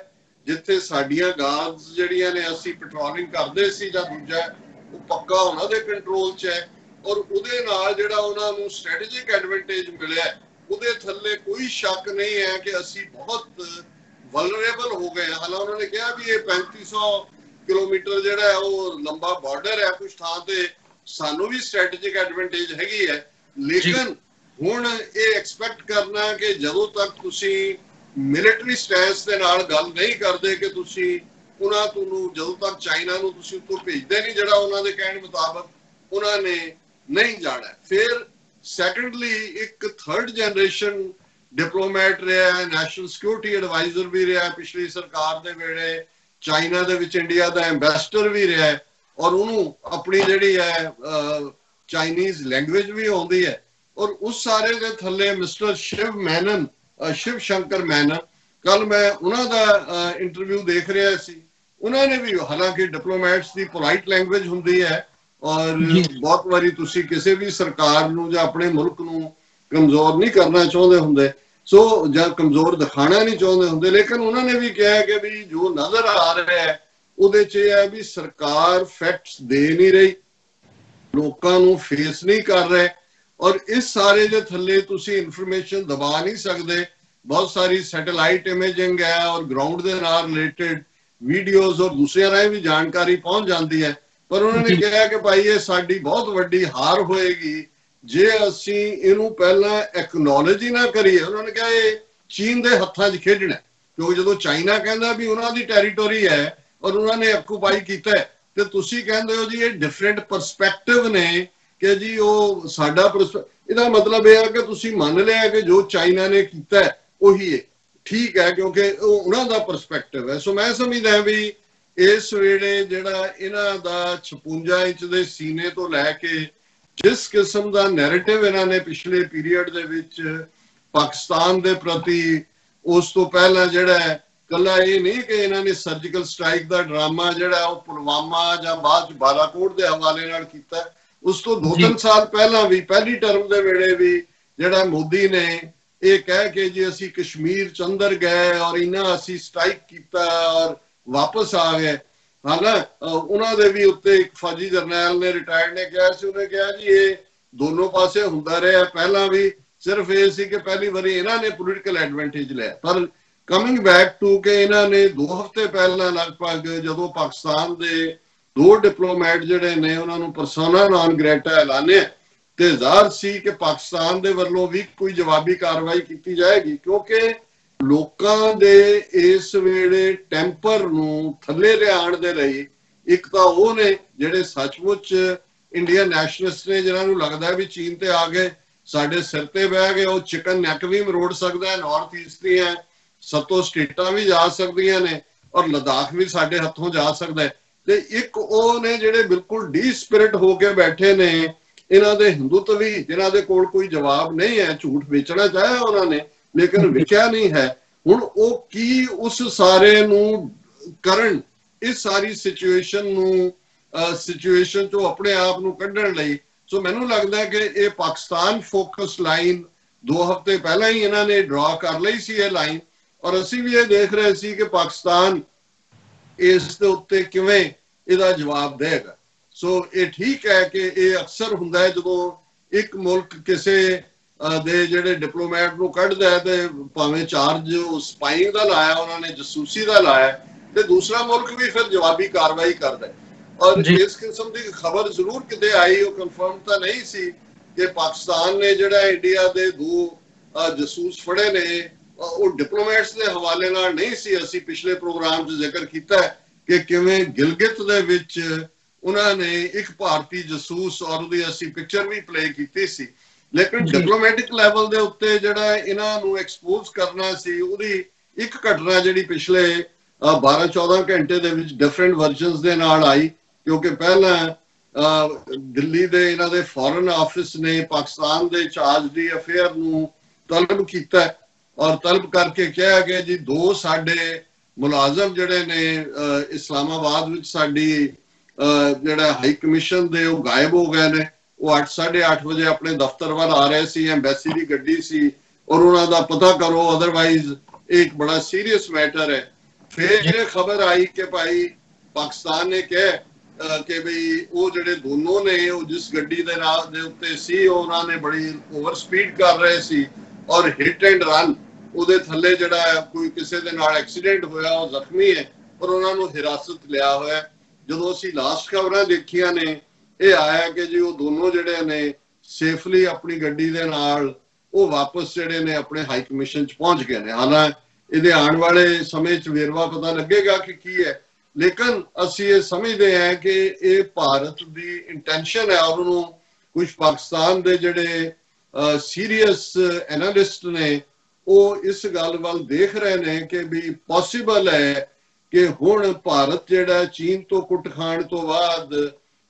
ਜਿੱਥੇ ਸਾਡੀਆਂ ਗਾਰਡਸ ਜਿਹੜੀਆਂ ਨੇ ਅਸੀਂ ਪੈਟਰੋਲਿੰਗ ਕਰਦੇ ਸੀ ਜਾਂ ਦੂਜਾ ਉਹ ਪੱਕਾ ਉਹਨਾਂ ਦੇ ਕੰਟਰੋਲ 'ਚ ਹੈ ਔਰ ਉਹਦੇ ਨਾਲ ਜਿਹੜਾ ਉਹਨਾਂ ਨੂੰ ਸਟ੍ਰੈਟੇਜਿਕ ਐਡਵਾਂਟੇਜ ਮਿਲਿਆ ਉਹਦੇ ਥੱਲੇ ਕੋਈ ਸ਼ੱਕ ਨਹੀਂ ਹੈ ਕਿ ਅਸੀਂ ਬਹੁਤ ਵਲਨਰੇਬਲ ਹੋ ਗਏ। ਹਾਲਾਂ ਉਹਨਾਂ ਨੇ ਕਿਹਾ ਵੀ ਇਹ 3500 ਕਿਲੋਮੀਟਰ ਜਿਹੜਾ ਹੈ ਉਹ ਲੰਬਾ ਬਾਰਡਰ ਹੈ, ਕੁਝ ਥਾਂ ਤੇ ਸਾਨੂੰ ਵੀ ਸਟ੍ਰੈਟੇਜਿਕ ਐਡਵਾਂਟੇਜ ਹੈਗੀ ਹੈ। ਲੇਕਿਨ ਹੁਣ ਇਹ ਐਕਸਪੈਕਟ ਕਰਨਾ ਕਿ ਜਦੋਂ ਤੱਕ ਤੁਸੀਂ ਮਿਲਟਰੀ ਸਟੈਂਸ ਦੇ ਨਾਲ ਗੱਲ ਨਹੀਂ ਕਰਦੇ ਕਿ ਤੁਸੀਂ ਉਹਨਾਂ ਨੂੰ ਜਦੋਂ ਤੱਕ ਚਾਈਨਾ ਨੂੰ ਤੁਸੀਂ ਉੱਤੋਂ ਭੇਜਦੇ ਨਹੀਂ ਜਿਹੜਾ ਉਹਨਾਂ ਦੇ ਕਹਿਣ ਮੁਤਾਬਕ ਉਹਨਾਂ ਨੇ ਨਹੀਂ ਜਾਣਾ। ਫਿਰ ਸੈਕੰਡਲੀ ਇੱਕ ਥਰਡ ਜਨਰੇਸ਼ਨ ਡਿਪਲੋਮੈਟ ਰਿਹਾ ਹੈ, ਨੈਸ਼ਨਲ ਸਿਕਿਉਰਿਟੀ ਐਡਵਾਈਜ਼ਰ ਵੀ ਰਿਹਾ ਪਿਛਲੀ ਸਰਕਾਰ ਦੇ ਵੇਲੇ, ਚਾਈਨਾ ਦੇ ਵਿੱਚ ਇੰਡੀਆ ਦਾ ਐਂਬੈਸਡਰ ਵੀ ਰਿਹਾ ਔਰ ਉਹਨੂੰ ਆਪਣੀ ਜਿਹੜੀ ਹੈ ਚਾਈਨੀਜ਼ ਲੈਂਗੁਏਜ ਵੀ ਆਉਂਦੀ ਹੈ। ਔਰ ਉਸ ਸਾਰੇ ਦੇ ਥੱਲੇ ਮਿਸਟਰ ਸ਼ਿਵ ਸ਼ੰਕਰ ਮੈਨਨ, ਕੱਲ ਮੈਂ ਉਹਨਾਂ ਦਾ ਇੰਟਰਵਿਊ ਦੇਖ ਰਿਹਾ ਸੀ, ਉਹਨਾਂ ਨੇ ਵੀ ਹਾਲਾਂਕਿ ਡਿਪਲੋਮੈਟਸ ਦੀ ਪੋਲਾਈਟ ਲੈਂਗੁਏਜ ਹੁੰਦੀ ਹੈ ਔਰ ਬਹੁਤ ਵਾਰੀ ਤੁਸੀਂ ਕਿਸੇ ਵੀ ਸਰਕਾਰ ਨੂੰ ਜਾਂ ਆਪਣੇ ਮੁਲਕ ਨੂੰ ਕਮਜ਼ੋਰ ਨਹੀਂ ਕਰਨਾ ਚਾਹੁੰਦੇ ਹੁੰਦੇ, ਸੋ ਜਾਂ ਕਮਜ਼ੋਰ ਦਿਖਾਣਾ ਨਹੀਂ ਚਾਹੁੰਦੇ ਹੁੰਦੇ, ਲੇਕਿਨ ਉਹਨਾਂ ਨੇ ਵੀ ਕਿਹਾ ਕਿ ਵੀ ਜੋ ਨਜ਼ਰ ਆ ਰਿਹਾ ਹੈ ਉਹਦੇ 'ਚ ਇਹ ਹੈ ਵੀ ਸਰਕਾਰ ਫੈਕਟਸ ਦੇ ਨਹੀਂ ਰਹੀ, ਲੋਕਾਂ ਨੂੰ ਫੇਸ ਨਹੀਂ ਕਰ ਰਹੇ ਔਰ ਇਸ ਸਾਰੇ ਦੇ ਥੱਲੇ ਤੁਸੀਂ ਇਨਫੋਰਮੇਸ਼ਨ ਦਬਾ ਨਹੀਂ ਸਕਦੇ। ਬਹੁਤ ਸਾਰੀ ਸੈਟੇਲਾਈਟ ਇਮੇਜਿੰਗ ਹੈ ਔਰ ਗਰਾਊਂਡ ਦੇ ਨਾਲ ਰਿਲੇਟਡ ਵੀਡੀਓਜ਼ ਔਰ ਦੂਸਰਿਆਂ ਰਾਹੀਂ ਵੀ ਜਾਣਕਾਰੀ ਪਹੁੰਚ ਜਾਂਦੀ ਹੈ, ਪਰ ਉਹਨਾਂ ਨੇ ਕਿਹਾ ਕਿ ਭਾਈ ਇਹ ਸਾਡੀ ਬਹੁਤ ਵੱਡੀ ਹਾਰ ਹੋਏਗੀ ਜੇ ਅਸੀਂ ਇਹਨੂੰ ਪਹਿਲਾਂ ਐਕਨੋਲਜ ਹੀ ਨਾ ਕਰੀਏ। ਉਹਨਾਂ ਨੇ ਕਿਹਾ ਇਹ ਚੀਨ ਦੇ ਹੱਥਾਂ 'ਚ ਖੇਡਣਾ, ਕਿਉਂਕਿ ਜਦੋਂ ਚਾਈਨਾ ਕਹਿੰਦਾ ਵੀ ਉਹਨਾਂ ਦੀ ਟੈਰੀਟੋਰੀ ਹੈ ਔਰ ਉਹਨਾਂ ਨੇ ਆਕੂਪਾਈ ਕੀਤਾ ਤੇ ਤੁਸੀਂ ਕਹਿੰਦੇ ਹੋ ਜੀ ਇਹ ਡਿਫਰੈਂਟ ਪਰਸਪੈਕਟਿਵ ਨੇ ਕਿ ਜੀ ਉਹ ਸਾਡਾ ਇਹਦਾ ਮਤਲਬ ਇਹ ਹੈ ਕਿ ਤੁਸੀਂ ਮੰਨ ਲਿਆ ਕਿ ਜੋ ਚਾਈਨਾ ਨੇ ਕੀਤਾ ਉਹੀ ਹੈ ਠੀਕ ਹੈ, ਕਿਉਂਕਿ ਉਹ ਉਹਨਾਂ ਦਾ ਪਰਸਪੈਕਟਿਵ ਹੈ। ਸੋ ਮੈਂ ਸਮਝਦਾ ਵੀ ਇਸ ਵੇਲੇ ਜਿਹੜਾ ਇਹਨਾਂ ਦਾ 56 ਇੰਚ ਦੇ ਸੀਨੇ ਤੋਂ ਲੈ ਕੇ ਜਿਸ ਕਿਸਮ ਦਾ ਨੈਰੇਟਿਵ ਇਹਨਾਂ ਨੇ ਪਿਛਲੇ ਪੀਰੀਅਡ ਦੇ ਵਿੱਚ ਪਾਕਿਸਤਾਨ ਦੇ ਪ੍ਰਤੀ, ਉਸ ਤੋਂ ਪਹਿਲਾਂ ਜਿਹੜਾ ਹੈ ਕੱਲਾ ਇਹ ਨਹੀਂ ਕਿ ਇਹਨਾਂ ਨੇ ਸਰਜੀਕਲ ਸਟ੍ਰਾਈਕ ਦਾ ਡਰਾਮਾ ਜਿਹੜਾ ਉਹ ਪੁਲਵਾਮਾ ਜਾਂ ਬਾਅਦ ਚ ਬਾਲਾਕੋਟ ਦੇ ਹਵਾਲੇ ਨਾਲ ਕੀਤਾ, ਉਸ ਤੋਂ 2-3 ਸਾਲ ਪਹਿਲਾਂ ਵੀ ਪਹਿਲੀ ਟਰਮ ਦੇ ਵੇਲੇ ਵੀ ਜਿਹੜਾ ਮੋਦੀ ਨੇ ਇਹ ਕਹਿ ਕੇ ਜੀ ਅਸੀਂ ਕਸ਼ਮੀਰ ਚ ਅੰਦਰ ਗਏ ਔਰ ਇਹਨਾਂ ਅਸੀਂ ਸਟ੍ਰਾਈਕ ਕੀਤਾ ਔਰ ਵਾਪਸ ਆ ਗਏ। ਹਾਲਾਂ ਉਹਨਾਂ ਦੇ ਵੀ ਉੱਤੇ ਇੱਕ ਫੌਜੀ ਜਰਨੈਲ ਨੇ ਰਿਟਾਇਰਡ ਨੇ ਕਿਹਾ ਸੀ, ਉਹਨੇ ਕਿਹਾ ਜੀ ਇਹ ਦੋਨੋਂ ਪਾਸੇ ਹੁੰਦਾ ਰਿਹਾ, ਪਹਿਲਾਂ ਵੀ ਸਿਰਫ ਇਹ ਸੀ ਕਿ ਪਹਿਲੀ ਵਾਰੀ ਇਹਨਾਂ ਨੇ ਪੋਲੀਟੀਕਲ ਐਡਵਾਂਟੇਜ ਲਿਆ। ਪਰ ਕਮਿੰਗ ਬੈਕ ਟੂ ਕਿ ਇਹਨਾਂ ਨੇ 2 ਹਫ਼ਤੇ ਪਹਿਲਾਂ ਲਗਭਗ ਜਦੋਂ ਪਾਕਿਸਤਾਨ ਦੇ 2 ਡਿਪਲੋਮੈਟ ਜਿਹੜੇ ਨੇ ਉਹਨਾਂ ਨੂੰ ਪਰਸੋਨਾ ਨਾਨ ਗ੍ਰੇਟਾ ਐਲਾਨਿਆ ਤੇ ਜ਼ਾਹਰ ਸੀ ਕਿ ਪਾਕਿਸਤਾਨ ਦੇ ਵੱਲੋਂ ਵੀ ਕੋਈ ਜਵਾਬੀ ਕਾਰਵਾਈ ਕੀਤੀ ਜਾਏਗੀ, ਕਿਉਂਕਿ ਲੋਕਾਂ ਦੇ ਇਸ ਵੇਲੇ ਟੈਂਪਰ ਨੂੰ ਥੱਲੇ ਲਿਆਉਣ ਦੇ ਲਈ ਇੱਕ ਤਾਂ ਉਹ ਨੇ ਜਿਹੜੇ ਸੱਚਮੁੱਚ ਇੰਡੀਅਨ ਨੈਸ਼ਨਲਿਸਟ ਨੇ, ਜਿਹਨਾਂ ਨੂੰ ਲੱਗਦਾ ਵੀ ਚੀਨ ਤੇ ਆ ਗਏ ਸਾਡੇ ਸਿਰ ਤੇ ਬਹਿ ਗਏ, ਉਹ ਚਿਕਨ ਨੈਕ ਵੀ ਮਰੋੜ ਸਕਦਾ ਹੈ, ਨਾਰਥ ਈਸਟ ਦੀਆਂ 7 ਸਟੇਟਾਂ ਵੀ ਜਾ ਸਕਦੀਆਂ ਨੇ ਔਰ ਲਦਾਖ ਵੀ ਸਾਡੇ ਹੱਥੋਂ ਜਾ ਸਕਦਾ ਹੈ। ਤੇ ਇੱਕ ਉਹ ਨੇ ਜਿਹੜੇ ਬਿਲਕੁਲ ਡੀਸਪਿਰਿਟ ਹੋ ਕੇ ਬੈਠੇ ਨੇ ਇਹਨਾਂ ਦੇ ਹਿੰਦੂਤਵੀ, ਜਿਨ੍ਹਾਂ ਦੇ ਕੋਲ ਕੋਈ ਜਵਾਬ ਨਹੀਂ ਹੈ, ਝੂਠ ਵੇਚਣਾ ਚਾਹਿਆ ਉਹਨਾਂ ਨੇ ਲੇਕਿਨ ਵਿਕਿਆ ਨਹੀਂ ਹੈ। ਹੁਣ ਉਹ ਕੀ ਉਸ ਸਾਰੇ ਨੂੰ ਕਰਨ, ਇਸ ਸਾਰੀ ਸਿਚੁਏਸ਼ਨ ਤੋਂ ਆਪਣੇ ਆਪ ਨੂੰ ਕੱਢਣ ਲਈ। ਸੋ ਮੈਨੂੰ ਲੱਗਦਾ ਕਿ ਇਹ ਪਾਕਿਸਤਾਨ ਫੋਕਸ ਲਾਈਨ 2 ਹਫ਼ਤੇ ਪਹਿਲਾਂ ਹੀ ਇਹਨਾਂ ਨੇ ਡਰਾ ਕਰ ਲਈ ਸੀ ਇਹ ਲਾਈਨ, ਔਰ ਅਸੀਂ ਵੀ ਇਹ ਦੇਖ ਰਹੇ ਸੀ ਕਿ ਪਾਕਿਸਤਾਨ ਇਸ ਦੇ ਉੱਤੇ ਕਿਵੇਂ ਇਹਦਾ ਜਵਾਬ ਦੇਗਾ। ਸੋ ਇਹ ਠੀਕ ਹੈ ਕਿ ਇਹ ਅਕਸਰ ਹੁੰਦਾ ਹੈ ਜਦੋਂ ਇੱਕ ਮੁਲਕ ਕਿਸੇ ਦੇ ਜਿਹੜੇ ਡਿਪਲੋਮੈਟ ਨੂੰ ਕੱਢਦਾ ਹੈ ਤੇ ਭਾਵੇਂ ਚਾਰਜ ਸਪਾਈਂਗ ਦਾ ਲਾਇਆ ਉਹਨਾਂ ਨੇ, ਜਸੂਸੀ ਦਾ ਲਾਇਆ, ਤੇ ਦੂਸਰਾ ਮੁਲਕ ਵੀ ਫਿਰ ਜਵਾਬੀ ਕਾਰਵਾਈ ਕਰਦਾ ਹੈ। ਔਰ ਇਸ ਕਿਸਮ ਦੀ ਖਬਰ ਜ਼ਰੂਰ ਕਿਤੇ ਆਈ, ਉਹ ਕਨਫਰਮ ਤਾਂ ਨਹੀਂ ਸੀ ਕਿ ਪਾਕਿਸਤਾਨ ਨੇ ਜਿਹੜਾ ਇੰਡੀਆ ਦੇ 2 ਜਸੂਸ ਫੜੇ ਨੇ ਉਹ ਡਿਪਲੋਮੈਟਸ ਦੇ ਹਵਾਲੇ ਨਾਲ ਨਹੀਂ ਸੀ। ਅਸੀਂ ਪਿਛਲੇ ਪ੍ਰੋਗਰਾਮ 'ਚ ਜ਼ਿਕਰ ਕੀਤਾ ਕਿ ਕਿਵੇਂ ਗਿਲਗਿਤ ਦੇ ਵਿੱਚ ਉਹਨਾਂ ਨੇ ਇੱਕ ਭਾਰਤੀ ਜਸੂਸ ਔਰ ਉਹਦੀ ਅਸੀਂ ਪਿਕਚਰ ਵੀ ਪਲੇ ਕੀਤੀ ਸੀ, ਲੇਕਿਨ ਡਿਪਲੋਮੈਟਿਕ ਲੈਵਲ ਦੇ ਉੱਤੇ ਜਿਹੜਾ ਇਹਨਾਂ ਨੂੰ ਐਕਸਪੋਜ਼ ਕਰਨਾ ਸੀ, ਉਹਦੀ ਇੱਕ ਘਟਨਾ ਜਿਹੜੀ ਪਿਛਲੇ 12-14 ਘੰਟੇ ਦੇ ਵਿੱਚ ਡਿਫਰੈਂਟ ਵਰਜ਼ਨਸ ਦੇ ਨਾਲ ਆਈ, ਕਿਉਂਕਿ ਪਹਿਲਾਂ ਦਿੱਲੀ ਦੇ ਇਹਨਾਂ ਦੇ ਫੋਰਨ ਆਫਿਸ ਨੇ ਪਾਕਿਸਤਾਨ ਦੇ ਚਾਰਜ ਦੀ ਅਫੇਅਰ ਨੂੰ ਤਲਬ ਕੀਤਾ ਔਰ ਤਲਬ ਕਰਕੇ ਕਿਹਾ ਕਿ ਜੀ 2 ਸਾਡੇ ਮੁਲਾਜ਼ਮ ਜਿਹੜੇ ਨੇ ਇਸਲਾਮਾਬਾਦ ਵਿੱਚ ਸਾਡੀ ਜਿਹੜਾ ਹਾਈ ਕਮਿਸ਼ਨ ਦੇ ਉਹ ਗਾਇਬ ਹੋ ਗਏ ਨੇ। ਉਹ 8-8:30 ਵਜੇ ਆਪਣੇ ਦਫ਼ਤਰ ਵੱਲ ਆ ਰਹੇ ਸੀ, ਐਮਬੈਸੀ ਦੀ ਗੱਡੀ ਸੀ, ਔਰ ਉਹਨਾਂ ਦਾ ਪਤਾ ਕਰੋ, ਅਦਰਵਾਈਜ਼ ਇਹ ਇੱਕ ਬੜਾ ਸੀਰੀਅਸ ਮੈਟਰ ਹੈ। फिर खबर आई कि भाई पाकिस्तान ने कहा कि भाई वो ਜਿਹੜੇ ਦੋਨੋਂ ਨੇ ਉਹ ਜਿਸ ਗੱਡੀ ਦੇ ਨਾਲ ਦੇ ਉੱਤੇ ਸੀ ਉਹਨਾਂ ਨੇ ਬੜੀ ਓਵਰ ਸਪੀਡ ਕਰ ਰਹੇ ਸੀ ਔਰ ਹਿੱਟ ਐਂਡ ਰਨ ਉਹਦੇ ਥੱਲੇ ਜਿਹੜਾ ਕੋਈ ਕਿਸੇ ਦੇ ਨਾਲ ਐਕਸੀਡੈਂਟ ਹੋਇਆ ਉਹ ਜ਼ਖਮੀ ਹੈ ਪਰ ਉਹਨਾਂ ਨੂੰ ਹਿਰਾਸਤ ਲਿਆ ਹੋਇਆ। ਜਦੋਂ ਅਸੀਂ ਲਾਸਟ ਖਬਰਾਂ ਦੇਖੀਆਂ ਨੇ ਇਹ ਆਇਆ ਕਿ ਜੀ ਉਹ ਦੋਨੋਂ ਜਿਹੜੇ ਨੇ ਸੇਫਲੀ ਆਪਣੀ ਗੱਡੀ ਦੇ ਨਾਲ ਉਹ ਵਾਪਸ ਜਿਹੜੇ ਨੇ ਆਪਣੇ ਹਾਈ ਕਮਿਸ਼ਨ 'ਚ ਪਹੁੰਚ ਗਏ ਨੇ। ਹਾਲਾਂਕਿ ਇਹਦੇ ਆਉਣ ਵਾਲੇ ਸਮੇਂ 'ਚ ਵੇਰਵਾ ਪਤਾ ਲੱਗੇਗਾ ਕਿ ਕੀ ਹੈ, ਲੇਕਿਨ ਅਸੀਂ ਇਹ ਸਮਝਦੇ ਹਾਂ ਕਿ ਇਹ ਭਾਰਤ ਦੀ ਇੰਟੈਂਸ਼ਨ ਹੈ ਔਰ ਉਹਨੂੰ ਕੁਝ ਪਾਕਿਸਤਾਨ ਦੇ ਜਿਹੜੇ ਸੀਰੀਅਸ ਐਨਾਲਿਸਟ ਨੇ ਉਹ ਇਸ ਗੱਲ ਵੱਲ ਦੇਖ ਰਹੇ ਨੇ ਕਿ ਵੀ ਪੋਸੀਬਲ ਹੈ ਕਿ ਹੁਣ ਭਾਰਤ ਜਿਹੜਾ ਚੀਨ ਤੋਂ ਕੁੱਟ ਖਾਣ ਤੋਂ ਬਾਅਦ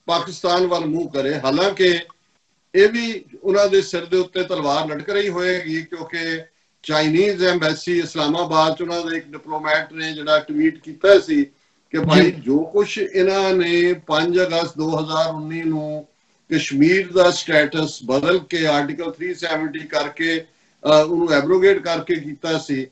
ਪਾਕਿਸਤਾਨ ਵੱਲ ਮੂੰਹ ਕਰੇ। ਹਾਲਾਂਕਿ ਇਹ ਵੀ ਉਹਨਾਂ ਦੇ ਸਿਰ ਦੇ ਉੱਤੇ ਤਲਵਾਰ ਲਟਕ ਰਹੀ ਹੋਏਗੀ ਕਿਉਂਕਿ ਚਾਈਨੀਜ਼ ਐਮਬੈਸੀ ਇਸਲਾਮਾਬਾਦ 'ਚ ਉਹਨਾਂ ਦੇ ਇੱਕ ਡਿਪਲੋਮੈਟ ਨੇ ਜਿਹੜਾ ਟਵੀਟ ਕੀਤਾ ਸੀ ਕਿ ਭਾਈ ਜੋ ਕੁਛ ਇਹਨਾਂ ਨੇ 5 ਅਗਸਤ 2019 ਨੂੰ ਕਸ਼ਮੀਰ ਦਾ ਸਟੇਟਸ ਬਦਲ ਕੇ ਆਰਟੀਕਲ 370 ਕਰਕੇ ਉਹਨੂੰ ਐਬਰੋਗੇਟ ਕਰਕੇ ਕੀਤਾ ਸੀ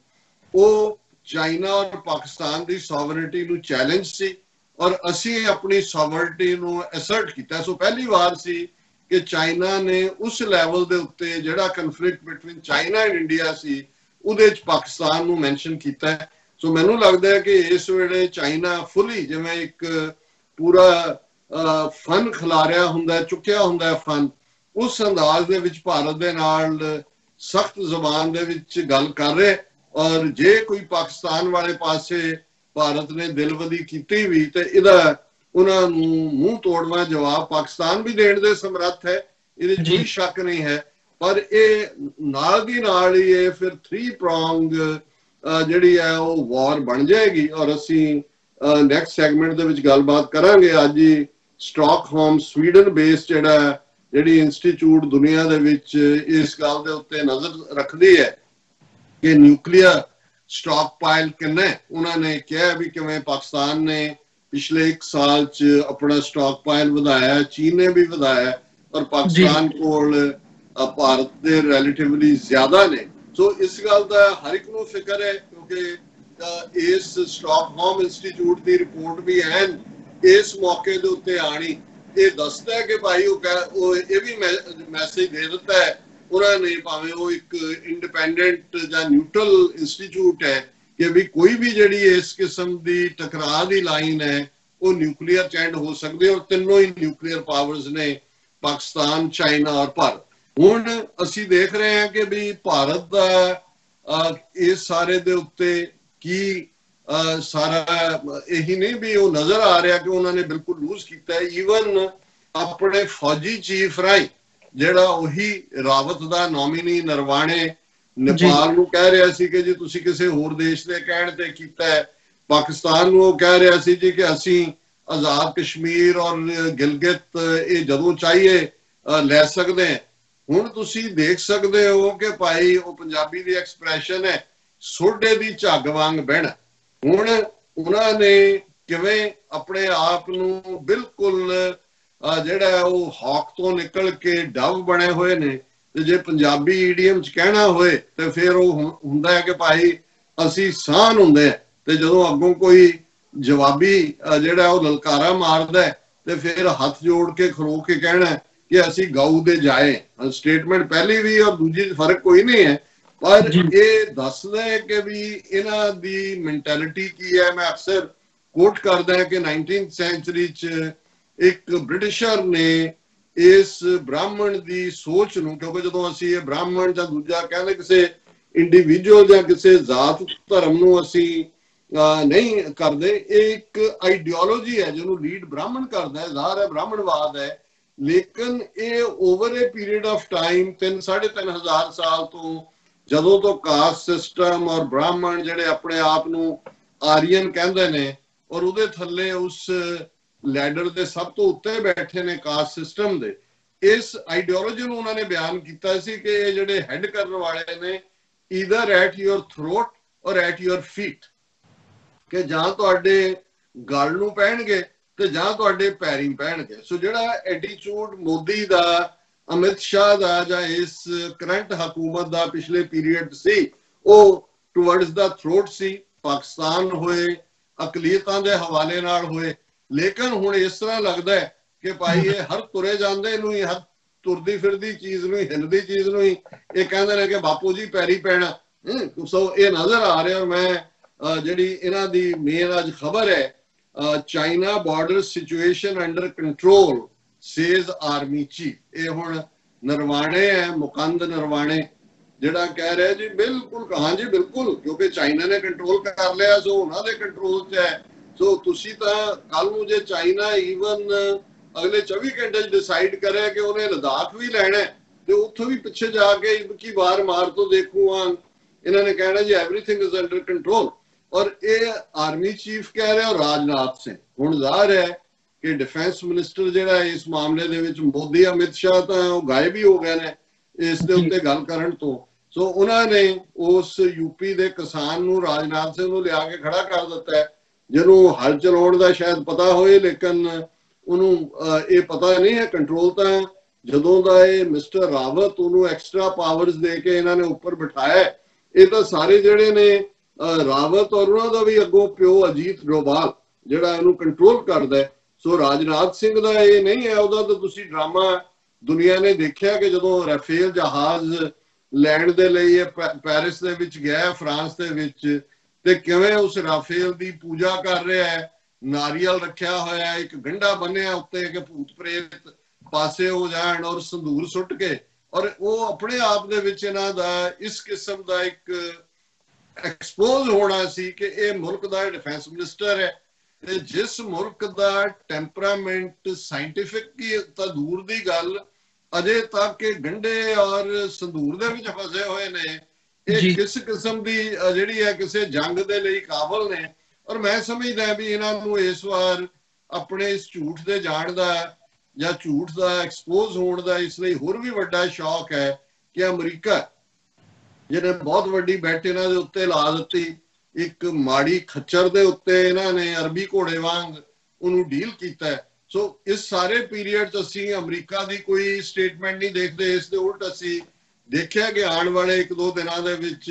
ਉਹ ਚਾਈਨਾ ਔਰ ਪਾਕਿਸਤਾਨ ਦੀ ਸੋਵਰਨਿਟੀ ਨੂੰ ਚੈਲੰਜ ਸੀ ਔਰ ਅਸੀਂ ਆਪਣੀ ਸੋਵਰਨਿਟੀ ਨੂੰ ਅਸਰਟ ਕੀਤਾ। ਸੋ ਪਹਿਲੀ ਵਾਰ ਸੀ ਕਿ ਚਾਈਨਾ ਨੇ ਉਸ ਲੈਵਲ ਦੇ ਉੱਤੇ ਜਿਹੜਾ conflict between China and India ਸੀ ਉਹਦੇ 'ਚ ਪਾਕਿਸਤਾਨ ਨੂੰ ਮੈਂਸ਼ਨ ਕੀਤਾ। ਸੋ ਮੈਨੂੰ ਲੱਗਦਾ ਹੈ ਕਿ ਇਸ ਵੇਲੇ ਚਾਈਨਾ ਫੁੱਲੀ ਜਿਵੇਂ ਇੱਕ ਪੂਰਾ ਫਨ ਖਿਲਾਰਿਆ ਹੁੰਦਾ ਚੁੱਕਿਆ ਹੁੰਦਾ ਫਨ ਉਸ ਅੰਦਾਜ਼ ਦੇ ਵਿੱਚ ਭਾਰਤ ਦੇ ਨਾਲ ਸਖਤ ਜ਼ਬਾਨ ਦੇ ਵਿੱਚ ਗੱਲ ਕਰ ਰਹੇ ਔਰ ਜੇ ਕੋਈ ਪਾਕਿਸਤਾਨ ਵਾਲੇ ਪਾਸੇ ਭਾਰਤ ਨੇ ਦਿਲਬਦੀ ਕੀਤੀ ਵੀ ਤੇ ਇਹਦਾ ਉਹਨਾਂ ਨੂੰ ਮੂੰਹ ਤੋੜਵਾ ਜਵਾਬ ਪਾਕਿਸਤਾਨ ਵੀ ਦੇਣ ਦੇ ਸਮਰੱਥ ਹੈ, ਇਹਦੇ 'ਚ ਕੋਈ ਸ਼ੱਕ ਨਹੀਂ ਹੈ। ਪਰ ਇਹ ਨਾਲ ਦੀ ਨਾਲ ਹੀ ਇਹ ਫਿਰ 3 ਪ੍ਰੋਂਗ ਜਿਹੜੀ ਹੈ ਉਹ ਵਾਰ ਬਣ ਜਾਏਗੀ ਔਰ ਅਸੀਂ ਨੈਕਸਟ ਸੈਗਮੈਂਟ ਦੇ ਵਿੱਚ ਗੱਲਬਾਤ ਕਰਾਂਗੇ। ਅੱਜ ਹੀ ਸਟਾਕਹੋਮ ਸਵੀਡਨ ਬੇਸਡ ਜਿਹੜੀ ਇੰਸਟੀਚਿਊਟ ਦੁਨੀਆ ਦੇ ਵਿੱਚ ਇਸ ਗੱਲ ਦੇ ਉੱਤੇ ਨਜ਼ਰ ਰੱਖਦੀ ਹੈ ਕਿ ਨਿਊਕਲੀਅਰ ਸਟਾਕ ਪਾਈਲ ਕਿੰਨਾ ਉਹਨਾਂ ਨੇ ਕਿਹਾ ਵੀ ਕਿਵੇਂ ਪਾਕਿਸਤਾਨ ਨੇ ਪਿਛਲੇ 1 ਸਾਲ 'ਚ ਆਪਣਾ ਸਟਾਕ ਪਾਈਲ ਵਧਾਇਆ, ਚੀਨ ਨੇ ਵੀ ਵਧਾਇਆ ਔਰ ਪਾਕਿਸਤਾਨ ਕੋਲ ਭਾਰਤ ਦੇ ਰਿਲੇਟਿਵਲੀ ਜ਼ਿਆਦਾ ਨੇ। ਸੋ ਇਸ ਗੱਲ ਦਾ ਹਰ ਇੱਕ ਨੂੰ ਫਿਕਰ ਹੈ ਕਿਉਂਕਿ ਇਸ ਸਟਾਕਹੋਮ ਇੰਸਟੀਚਿਊਟ ਦੀ ਰਿਪੋਰਟ ਵੀ ਹੈ ਇਸ ਮੌਕੇ ਦੇ ਉੱਤੇ ਆਣੀ ਇਹ ਦੱਸਦਾ ਹੈ ਕਿ ਭਾਈ ਉਹ ਇਹ ਵੀ ਮੈਸੇਜ ਦੇ ਦਿੱਤਾ ਹੈ ਉਹਨਾਂ ਨੇ ਭਾਵੇਂ ਉਹ ਇੱਕ ਇੰਡੀਪੈਂਡੈਂਟ ਜਾਂ ਨਿਊਟਰਲ ਇੰਸਟੀਚਿਊਟ ਹੈ ਕਿ ਵੀ ਕੋਈ ਵੀ ਜਿਹੜੀ ਇਸ ਕਿਸਮ ਦੀ ਟਕਰਾਅ ਦੀ ਲਾਈਨ ਹੈ ਉਹ ਨਿਊਕਲੀਅਰ 'ਚ ਐਂਡ ਹੋ ਸਕਦੀ ਔਰ ਤਿੰਨੋਂ ਹੀ ਨਿਊਕਲੀਅਰ ਪਾਵਰਸ ਨੇ ਪਾਕਿਸਤਾਨ, ਚਾਈਨਾ ਔਰ ਭਾਰਤ। ਹੁਣ ਅਸੀਂ ਦੇਖ ਰਹੇ ਹਾਂ ਕਿ ਵੀ ਭਾਰਤ ਦਾ ਇਸ ਸਾਰੇ ਦੇ ਉੱਤੇ ਕੀ ਸਾਰਾ ਇਹੀ ਨਹੀਂ ਵੀ ਉਹ ਨਜ਼ਰ ਆ ਰਿਹਾ ਕਿ ਉਹਨਾਂ ਨੇ ਬਿਲਕੁਲ ਲੂਜ਼ ਕੀਤਾ। ਈਵਨ ਆਪਣੇ ਫੌਜੀ ਚੀਫ ਰਾਈ ਜਿਹੜਾ ਉਹੀ ਰਾਵਤ ਦਾ ਨੋਮੀਨੀ ਨਰਵਾਣੇ ਨੇਪਾਲ ਨੂੰ ਕਹਿ ਰਿਹਾ ਸੀ ਕਿ ਜੀ ਤੁਸੀਂ ਕਿਸੇ ਹੋਰ ਦੇਸ਼ ਦੇ ਕਹਿਣ ਤੇ ਕੀਤਾ ਹੈ, ਪਾਕਿਸਤਾਨ ਨੂੰ ਉਹ ਕਹਿ ਰਿਹਾ ਸੀ ਜੀ ਕਿ ਅਸੀਂ ਆਜ਼ਾਦ ਕਸ਼ਮੀਰ ਔਰ ਗਿਲਗਿਤ ਇਹ ਜਦੋਂ ਚਾਹੀਏ ਲੈ ਸਕਦੇ ਹਾਂ। ਹੁਣ ਤੁਸੀਂ ਦੇਖ ਸਕਦੇ ਹੋ ਕਿ ਭਾਈ ਉਹ ਪੰਜਾਬੀ ਦੀ ਐਕਸਪ੍ਰੈਸ਼ਨ ਹੈ ਸੋਡੇ ਦੀ ਝੱਗ ਵਾਂਗ ਬਹਿਣਾ। ਹੁਣ ਉਹਨਾਂ ਨੇ ਕਿਵੇਂ ਆਪਣੇ ਆਪ ਨੂੰ ਬਿਲਕੁਲ ਜਿਹੜਾ ਉਹ ਹੌਕ ਤੋਂ ਨਿਕਲ ਕੇ ਡਵ ਬਣੇ ਹੋਏ ਨੇ ਤੇ ਜੇ ਪੰਜਾਬੀ ਈਡੀਅਮ 'ਚ ਕਹਿਣਾ ਹੋਏ ਤੇ ਫਿਰ ਉਹ ਹੁੰਦਾ ਹੈ ਕਿ ਭਾਈ ਅਸੀਂ ਸਾਨ ਹੁੰਦੇ ਆ ਤੇ ਜਦੋਂ ਅੱਗੋਂ ਕੋਈ ਜਵਾਬੀ ਜਿਹੜਾ ਉਹ ਲਲਕਾਰਾ ਮਾਰਦਾ ਤੇ ਫਿਰ ਹੱਥ ਜੋੜ ਕੇ ਖਲੋ ਕੇ ਕਹਿਣਾ ਕਿ ਅਸੀਂ ਗਊ ਦੇ ਜਾਏ। ਸਟੇਟਮੈਂਟ ਪਹਿਲੀ ਵੀ ਔਰ ਦੂਜੀ ਫਰਕ ਕੋਈ ਨਹੀਂ ਹੈ ਪਰ ਇਹ ਦੱਸਦਾ ਹੈ ਕਿ ਵੀ ਇਹਨਾਂ ਦੀ ਮੈਂਟੈਲਿਟੀ ਕੀ ਹੈ। ਮੈਂ ਅਕਸਰ ਕੋਟ ਕਰਦਾ ਕਿ 19th ਸੈਂਚੁਰੀ 'ਚ ਇੱਕ ਬ੍ਰਿਟਿਸ਼ਰ ਨੇ ਇਸ ਬ੍ਰਾਹਮਣ ਦੀ ਸੋਚ ਨੂੰ ਕਿਉਂਕਿ ਜਦੋਂ ਅਸੀਂ ਇਹ ਬ੍ਰਾਹਮਣ ਜਾਂ ਦੂਜਾ ਕਹਿੰਦੇ ਕਿਸੇ ਇੰਡੀਵਿਜੂਅਲ ਜਾਂ ਕਿਸੇ ਜ਼ਾਤ ਧਰਮ ਨੂੰ ਅਸੀਂ ਨਹੀਂ ਕਰਦੇ, ਇਹ ਇੱਕ ਆਈਡੀਓਲੋਜੀ ਹੈ ਜਿਹਨੂੰ ਲੀਡ ਬ੍ਰਾਹਮਣ ਕਰਦਾ ਹੈ, ਜ਼ਾਹਰ ਹੈ ਬ੍ਰਾਹਮਣਵਾਦ ਹੈ। ਲੇਕਿਨ ਇਹ over A period of time 3,500 ਸਾਲ ਤੋਂ ਜਦੋਂ ਤੋਂ ਕਾਸਟ ਸਿਸਟਮ ਔਰ ਬ੍ਰਾਹਮਣ ਜਿਹੜੇ ਆਪਣੇ ਆਪ ਨੂੰ ਆਰੀਅਨ ਕਹਿੰਦੇ ਨੇ ਔਰ ਉਹਦੇ ਥੱਲੇ ਉਸ ਲੈਡਰ ਦੇ ਸਭ ਤੋਂ ਉੱਤੇ ਬੈਠੇ ਨੇ ਕਾਸਟ ਸਿਸਟਮ ਦੇ, ਇਸ ਆਈਡੀਓਲੋਜੀ ਨੂੰ ਉਹਨਾਂ ਨੇ ਬਿਆਨ ਕੀਤਾ ਸੀ ਕਿ ਇਹ ਜਿਹੜੇ ਹੈਡ ਕਰਨ ਵਾਲੇ ਨੇ ਈਦਰ ਐਟ ਯੂਰ ਥਰੋਟ ਔਰ ਐਟ ਯੂਰ ਫੀਟ, ਕਿ ਜਾਂ ਤੁਹਾਡੇ ਗਲ ਨੂੰ ਪਹਿਨਗੇ ਤੇ ਜਾਂ ਤੁਹਾਡੇ ਪੈਰੀਂ ਪਹਿਨਗੇ। ਸੋ ਜਿਹੜਾ ਐਟੀਟਿਊਡ ਮੋਦੀ ਦਾ, ਅਮਿਤ ਸ਼ਾਹ ਦਾ ਜਾਂ ਇਸ ਕਰੰਟ ਹਕੂਮਤ ਦਾ ਪਿਛਲੇ ਪੀਰੀਅਡ ਸੀ ਉਹ ਟੁਵਰਡਸ ਦਾ ਥਰੋਟ ਸੀ पाकिस्तान होए, अकलीतां दे हवाले नाल होए। लेकिन हुण इस तरह लगदा है कि भाई ये हर तुरे जांदे नूं ही, हर तुरदी फिरदी चीज़ नूं ही, हिलदी चीज़ नूं ही ये कहंदे ने कि बापू जी पैरी पैणा। सो ये नज़र आ रहा। और मैं जिहड़ी इन्हां दी मेन अज खबर है, China border situation under control says army chief. ये हुण नरवाणे है, मुकंद नरवाणे ਜਿਹੜਾ ਕਹਿ ਰਿਹਾ ਜੀ ਬਿਲਕੁਲ, ਹਾਂ ਜੀ ਬਿਲकुल, ਕਿਉਂਕਿ ਚਾਈਨਾ ਨੇ ਕੰਟਰੋਲ ਕਰ ਲਿਆ, ਸੋ ਉਹਨਾਂ ਦੇ ਕੰਟਰੋਲ 'ਚ ਹੈ। ਸੋ ਤੁਸੀਂ ਤਾਂ ਕੱਲ ਨੂੰ ਜੇ ਚਾਈਨਾ ਈਵਨ ਅਗਲੇ 24 ਘੰਟੇ 'ਚ ਡਿਸਾਈਡ ਕਰਿਆ ਕਿ ਉਹਨੇ ਲਦਾਖ ਵੀ ਲੈਣਾ ਤੇ ਉੱਥੋਂ ਵੀ ਪਿੱਛੇ ਜਾ ਕੇ ਕੀ ਵਾਰ ਮਾਰ ਤੋਂ ਦੇਖੂਆਂ, ਇਹਨਾਂ ਨੇ ਕਹਿਣਾ ਜੀ ਐਵਰੀਥਿੰਗ ਇਜ਼ ਅੰਡਰ ਕੰਟਰੋਲ। ਔਰ ਇਹ ਆਰਮੀ ਚੀਫ ਕਹਿ ਰਿਹਾ, ਰਾਜਨਾਥ ਸਿੰਘ। ਹੁਣ ਜ਼ਾਹਰ ਹੈ ਕਿ ਡਿਫੈਂਸ ਮਿਨਿਸਟਰ ਜਿਹੜਾ ਇਸ ਮਾਮਲੇ ਦੇ ਵਿੱਚ ਮੋਦੀ, ਅਮਿਤ ਸ਼ਾਹ ਤਾਂ ਉਹ ਗਾਇਬ ਹੀ ਹੋ ਗਏ ਨੇ ਇਸ ਦੇ ਉੱਤੇ ਗੱਲ ਕਰਨ ਤੋਂ। ਸੋ ਉਹਨਾਂ ਨੇ ਉਸ ਯੂਪੀ ਦੇ ਕਿਸਾਨ ਨੂੰ, ਰਾਜਨਾਥ ਸਿੰਘ ਨੂੰ ਲਿਆ ਕੇ ਖੜਾ ਕਰ ਦਿੱਤਾ ਹੈ, ਜਿਹਨੂੰ ਹਲ ਚਲਾਉਣ ਦਾ ਸ਼ਾਇਦ ਪਤਾ ਹੋਏ ਲੇਕਿਨ ਉਹਨੂੰ ਇਹ ਪਤਾ ਨਹੀਂ ਹੈ। ਕੰਟਰੋਲ ਤਾਂ ਜਦੋਂ ਦਾ ਇਹ ਮਿਸਟਰ ਰਾਵਤ ਉਹਨੂੰ ਐਕਸਟਰਾ ਪਾਵਰਸ ਦੇ ਕੇ ਇਹਨਾਂ ਨੇ ਉੱਪਰ ਬਿਠਾਇਆ, ਇਹ ਤਾਂ ਸਾਰੇ ਜਿਹੜੇ ਨੇ ਰਾਵਤ ਔਰ ਉਹਨਾਂ ਦਾ ਵੀ ਅੱਗੋਂ ਪਿਓ ਅਜੀਤ ਡੋਭਾਲ ਜਿਹੜਾ ਇਹਨੂੰ ਕੰਟਰੋਲ ਕਰਦਾ ਹੈ। ਸੋ ਰਾਜਨਾਥ ਸਿੰਘ ਦਾ ਇਹ ਨਹੀਂ ਹੈ। ਉਹਦਾ ਤਾਂ ਤੁਸੀਂ ਡਰਾਮਾ ਦੁਨੀਆ ਨੇ ਦੇਖਿਆ ਕਿ ਜਦੋਂ ਰਾਫੇਲ ਜਹਾਜ਼ ਲੈਣ ਦੇ ਲਈ ਇਹ ਪੈਰਿਸ ਦੇ ਵਿੱਚ ਗਿਆ, ਫਰਾਂਸ ਦੇ ਵਿੱਚ, ਤੇ ਕਿਵੇਂ ਉਸ ਰਾਫੇਲ ਦੀ ਪੂਜਾ ਕਰ ਰਿਹਾ ਹੈ, ਨਾਰੀਅਲ ਰੱਖਿਆ ਹੋਇਆ, ਇੱਕ ਗੰਢਾ ਬੰਨਿਆ ਉੱਤੇ ਕਿ ਭੂਤ ਪ੍ਰੇਤ ਪਾਸੇ ਹੋ ਜਾਣ, ਔਰ ਸੰਦੂਰ ਸੁੱਟ ਕੇ। ਔਰ ਉਹ ਆਪਣੇ ਆਪ ਦੇ ਵਿੱਚ ਇਹਨਾਂ ਦਾ ਇਸ ਕਿਸਮ ਦਾ ਇੱਕ ਐਕਸਪੋਜ਼ ਹੋਣਾ ਸੀ ਕਿ ਇਹ ਮੁਲਕ ਦਾ ਡਿਫੈਂਸ ਮਿਨਿਸਟਰ ਹੈ ਤੇ ਜਿਸ ਮੁਲਕ ਦਾ ਟੈਂਪਰਾਮੈਂਟ ਸਾਇੰਟੀਫਿਕ ਕੀ ਤਾਂ ਦੂਰ ਦੀ ਗੱਲ, ਅਜੇ ਤੱਕ ਇਹ ਗੰਢੇ ਔਰ ਸੰਦੂਰ ਦੇ ਵਿੱਚ ਫਸੇ ਹੋਏ ਨੇ। ਇਹ ਕਿਸ ਕਿਸਮ ਦੀ ਜਿਹੜੀ ਹੈ ਕਿਸੇ ਜੰਗ ਦੇ ਲਈ ਕਾਬਲ ਨੇ। ਔਰ ਮੈਂ ਸਮਝਦਾ ਵੀ ਇਹਨਾਂ ਨੂੰ ਇਸ ਵਾਰ ਆਪਣੇ ਇਸ ਝੂਠ ਦੇ ਜਾਣ ਦਾ ਜਾਂ ਝੂਠ ਦਾ ਐਕਸਪੋਜ਼ ਹੋਣ ਦਾ ਇਸ ਲਈ ਹੋਰ ਵੀ ਵੱਡਾ ਸ਼ੌਕ ਹੈ ਕਿ ਅਮਰੀਕਾ ਜਿਹਨੇ ਬਹੁਤ ਵੱਡੀ ਬੈਟ ਇਹਨਾਂ ਦੇ ਉੱਤੇ ਲਾ ਦਿੱਤੀ, ਇੱਕ ਮਾੜੀ ਖੱਚਰ ਦੇ ਉੱਤੇ ਇਹਨਾਂ ਨੇ ਅਰਬੀ ਘੋੜੇ ਵਾਂਗ ਉਹਨੂੰ ਡੀਲ ਕੀਤਾ ਹੈ। ਸੋ ਇਸ ਸਾਰੇ ਪੀਰੀਅਡ 'ਚ ਅਸੀਂ ਅਮਰੀਕਾ ਦੀ ਕੋਈ ਸਟੇਟਮੈਂਟ ਨਹੀਂ ਦੇਖਦੇ। ਇਸ ਦੇ ਉਲਟ ਅਸੀਂ ਦੇਖਿਆ ਕਿ ਆਉਣ ਵਾਲੇ 1-2 ਦਿਨਾਂ ਦੇ ਵਿੱਚ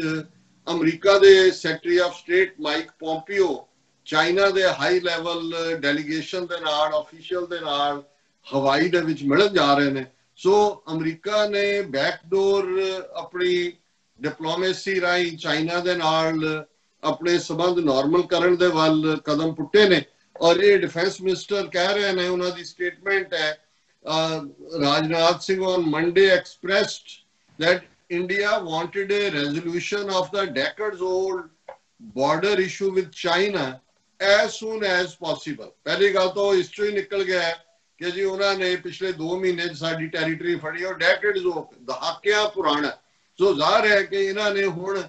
ਅਮਰੀਕਾ ਦੇ secretary of state Mike Pompeo China ਦੇ ਹਾਈ ਲੈਵਲ ਡੈਲੀਗੇਸ਼ਨ ਦੇ ਨਾਲ, ਆਫੀਸ਼ੀਅਲ ਦੇ ਨਾਲ ਹਵਾਈ ਦੇ ਵਿੱਚ ਮਿਲਣ ਜਾ ਰਹੇ ਨੇ। ਸੋ ਅਮਰੀਕਾ ਨੇ ਬੈਕਡੋਰ ਆਪਣੀ ਡਿਪਲੋਮੇਸੀ ਰਾਹੀਂ ਚਾਈਨਾ ਦੇ ਨਾਲ ਆਪਣੇ ਸਬੰਧ ਨਾਰਮਲ ਕਰਨ ਦੇ ਵੱਲ ਕਦਮ ਪੁੱਟੇ ਨੇ। ਔਰ ਇਹ ਡਿਫੈਂਸ ਮਿਨਿਸਟਰ ਕਹਿ ਰਹੇ ਨੇ, ਉਹਨਾਂ ਦੀ ਸਟੇਟਮੈਂਟ ਹੈ, Rajnath Singh on Monday expressed that India wanted a resolution of the decades-old border issue with China as soon as possible। ਪਹਿਲੀ ਗੱਲ ਤਾਂ ਇਸ ਚੋਂ ਹੀ ਨਿਕਲ ਗਿਆ ਕਿ ਜੀ ਉਹਨਾਂ ਨੇ ਪਿਛਲੇ 2 ਮਹੀਨੇ 'ਚ ਸਾਡੀ ਟੈਰੀਟਰੀ ਫੜੀ ਔਰ ਡੈਕੇਡਸ ਹੋ, ਦਹਾਕਿਆਂ ਪੁਰਾਣਾ। ਸੋ ਜ਼ਾਹਰ ਹੈ ਕਿ ਇਹਨਾਂ ਨੇ ਹੁਣ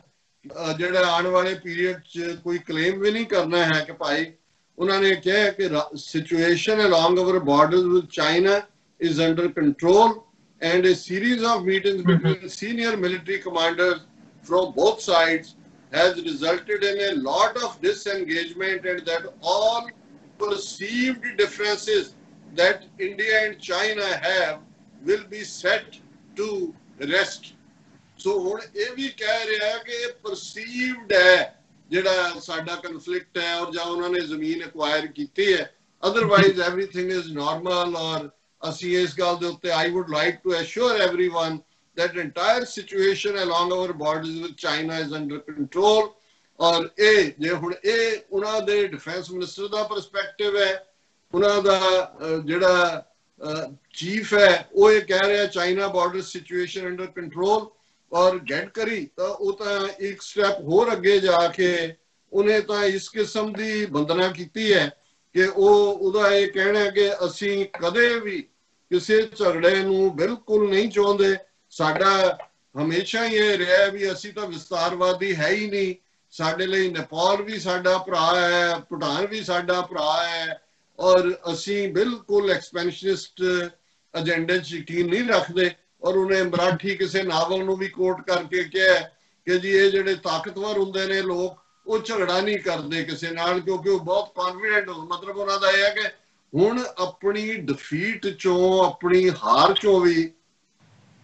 ਜਿਹੜਾ ਆਉਣ ਵਾਲੇ ਪੀਰੀਅਡ 'ਚ ਕੋਈ ਕਲੇਮ ਵੀ ਨਹੀਂ ਕਰਨਾ ਹੈ ਕਿ ਭਾਈ ਉਹਨਾਂ ਨੇ ਕਿਹਾ ਕਿ situation along our borders with China is under control and a series of meetings between senior military commanders from both sides has resulted in a lot of disengagement and that all perceived differences that India and China have will be set to rest। So ਹੁਣ ਇਹ ਵੀ ਕਹਿ ਰਿਹਾ ਕਿ ਇਹ perceived ਹੈ ਜਿਹੜਾ ਸਾਡਾ conflict ਹੈ ਔਰ ਜਾਂ ਉਹਨਾਂ ਨੇ ਜ਼ਮੀਨ ਐਕਵਾਇਰ ਕੀਤੀ ਹੈ, ਅਦਰਵਾਈਜ਼ ਐਵਰੀਥਿੰਗ ਇਜ਼ ਨਾਰਮਲ। ਔਰ ਅਸੀਂ ਇਸ ਗੱਲ ਦੇ ਉੱਤੇ I would like to assure everyone that entire situation along our borders with China is under control। ਔਰ ਇਹ ਜੇ ਹੁਣ ਇਹ ਉਹਨਾਂ ਦੇ ਡਿਫੈਂਸ ਮਿਨਿਸਟਰ ਦਾ ਪਰਸਪੈਕਟਿਵ ਹੈ, ਉਹਨਾਂ ਦਾ ਜਿਹੜਾ ਚੀਫ ਹੈ ਉਹ ਇਹ ਕਹਿ ਰਿਹਾ China border situation under control. ਔਰ ਗੈਡਕਰੀ ਤਾਂ ਉਹ ਤਾਂ ਇੱਕ ਸਟੈਪ ਹੋਰ ਅੱਗੇ ਜਾ ਕੇ ਉਹਨੇ ਤਾਂ ਇਸ ਕਿਸਮ ਦੀ ਬੰਦਨਾ ਕੀਤੀ ਹੈ ਕਿ ਉਹਦਾ ਇਹ ਕਹਿਣਾ ਕਿ ਅਸੀਂ ਕਦੇ ਵੀ ਕਿਸੇ ਝਗੜੇ ਨੂੰ ਬਿਲਕੁਲ ਨਹੀਂ ਚਾਹੁੰਦੇ। ਸਾਡਾ ਹਮੇਸ਼ਾ ਹੀ ਇਹ ਰਿਹਾ ਵੀ ਅਸੀਂ ਤਾਂ ਵਿਸਤਾਰਵਾਦੀ ਹੈ ਹੀ ਨਹੀਂ। ਸਾਡੇ ਲਈ ਨੇਪਾਲ ਵੀ ਸਾਡਾ ਭਰਾ ਹੈ, ਭੂਟਾਨ ਵੀ ਸਾਡਾ ਭਰਾ ਹੈ, ਔਰ ਅਸੀਂ ਬਿਲਕੁਲ ਐਕਸਪੈਂਸ਼ਨਿਸਟ ਏਜੰਡੇ 'ਚ ਯਕੀਨ ਨਹੀਂ ਰੱਖਦੇ। ਔਰ ਉਹਨੇ ਮਰਾਠੀ ਕਿਸੇ ਨਾਵਲ ਨੂੰ ਵੀ ਕੋਟ ਕਰਕੇ ਕਿਹਾ ਕਿ ਜੀ ਇਹ ਜਿਹੜੇ ਤਾਕਤਵਰ ਹੁੰਦੇ ਨੇ ਲੋਕ ਉਹ ਝਗੜਾ ਨਹੀਂ ਕਰਦੇ ਕਿਸੇ ਨਾਲ ਕਿਉਂਕਿ ਉਹ ਬਹੁਤ ਕੌਨਫੀਡੈਂਟ ਹੋ। ਮਤਲਬ ਉਹਨਾਂ ਦਾ ਇਹ ਹੈ ਕਿ ਹੁਣ ਆਪਣੀ ਡਿਫੀਟ ਚੋਂ, ਆਪਣੀ ਹਾਰ ਚੋਂ ਵੀ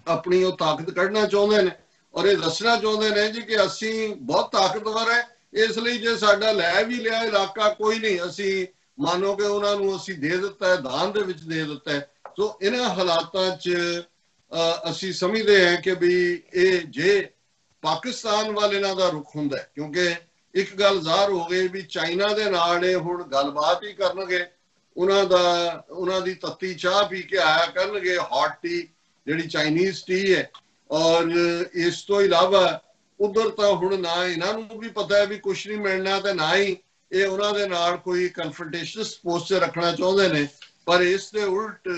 ਆਪਣੀ ਉਹ ਤਾਕਤ ਕੱਢਣਾ ਚਾਹੁੰਦੇ ਨੇ ਔਰ ਇਹ ਦੱਸਣਾ ਚਾਹੁੰਦੇ ਨੇ ਜੀ ਕਿ ਅਸੀਂ ਬਹੁਤ ਤਾਕਤਵਰ ਹੈ ਇਸ ਲਈ ਜੇ ਸਾਡਾ ਲੈ ਵੀ ਲਿਆ ਇਲਾਕਾ ਕੋਈ ਨਹੀਂ, ਅਸੀਂ ਮਾਨੋ ਕਿ ਉਹਨਾਂ ਨੂੰ ਅਸੀਂ ਦੇ ਦਿੱਤਾ ਹੈ, ਦਾਨ ਦੇ ਵਿੱਚ ਦੇ ਦਿੱਤਾ ਹੈ। ਸੋ ਇਹਨਾਂ ਹਾਲਾਤਾਂ 'ਚ ਅਸੀਂ ਸਮਝਦੇ ਹਾਂ ਕਿ ਵੀ ਇਹ ਜੇ ਪਾਕਿਸਤਾਨ ਵੱਲ ਇਹਨਾਂ ਦਾ ਰੁਖ ਹੁੰਦਾ, ਕਿਉਂਕਿ ਇੱਕ ਗੱਲ ਜ਼ਾਹਰ ਹੋ ਗਈ ਵੀ ਚਾਈਨਾ ਦੇ ਨਾਲ ਇਹ ਹੁਣ ਗੱਲਬਾਤ ਹੀ ਕਰਨਗੇ, ਉਹਨਾਂ ਦੀ ਤੱਤੀ ਚਾਹ ਪੀ ਕੇ ਆਇਆ ਕਰਨਗੇ, ਹੌਟ ਟੀ ਜਿਹੜੀ ਚਾਈਨੀਜ਼ ਟੀ ਹੈ। ਔਰ ਇਸ ਤੋਂ ਇਲਾਵਾ ਉਧਰ ਤਾਂ ਹੁਣ ਨਾ ਇਹਨਾਂ ਨੂੰ ਵੀ ਪਤਾ ਹੈ ਵੀ ਕੁਛ ਨਹੀਂ ਮਿਲਣਾ, ਤੇ ਨਾ ਹੀ ਇਹ ਉਹਨਾਂ ਦੇ ਨਾਲ ਕੋਈ ਕਨਫਰੰਟੇਸ਼ਨਸ ਪੋਸਚਰ ਰੱਖਣਾ ਚਾਹੁੰਦੇ ਨੇ। ਪਰ ਇਸ ਦੇ ਉਲਟ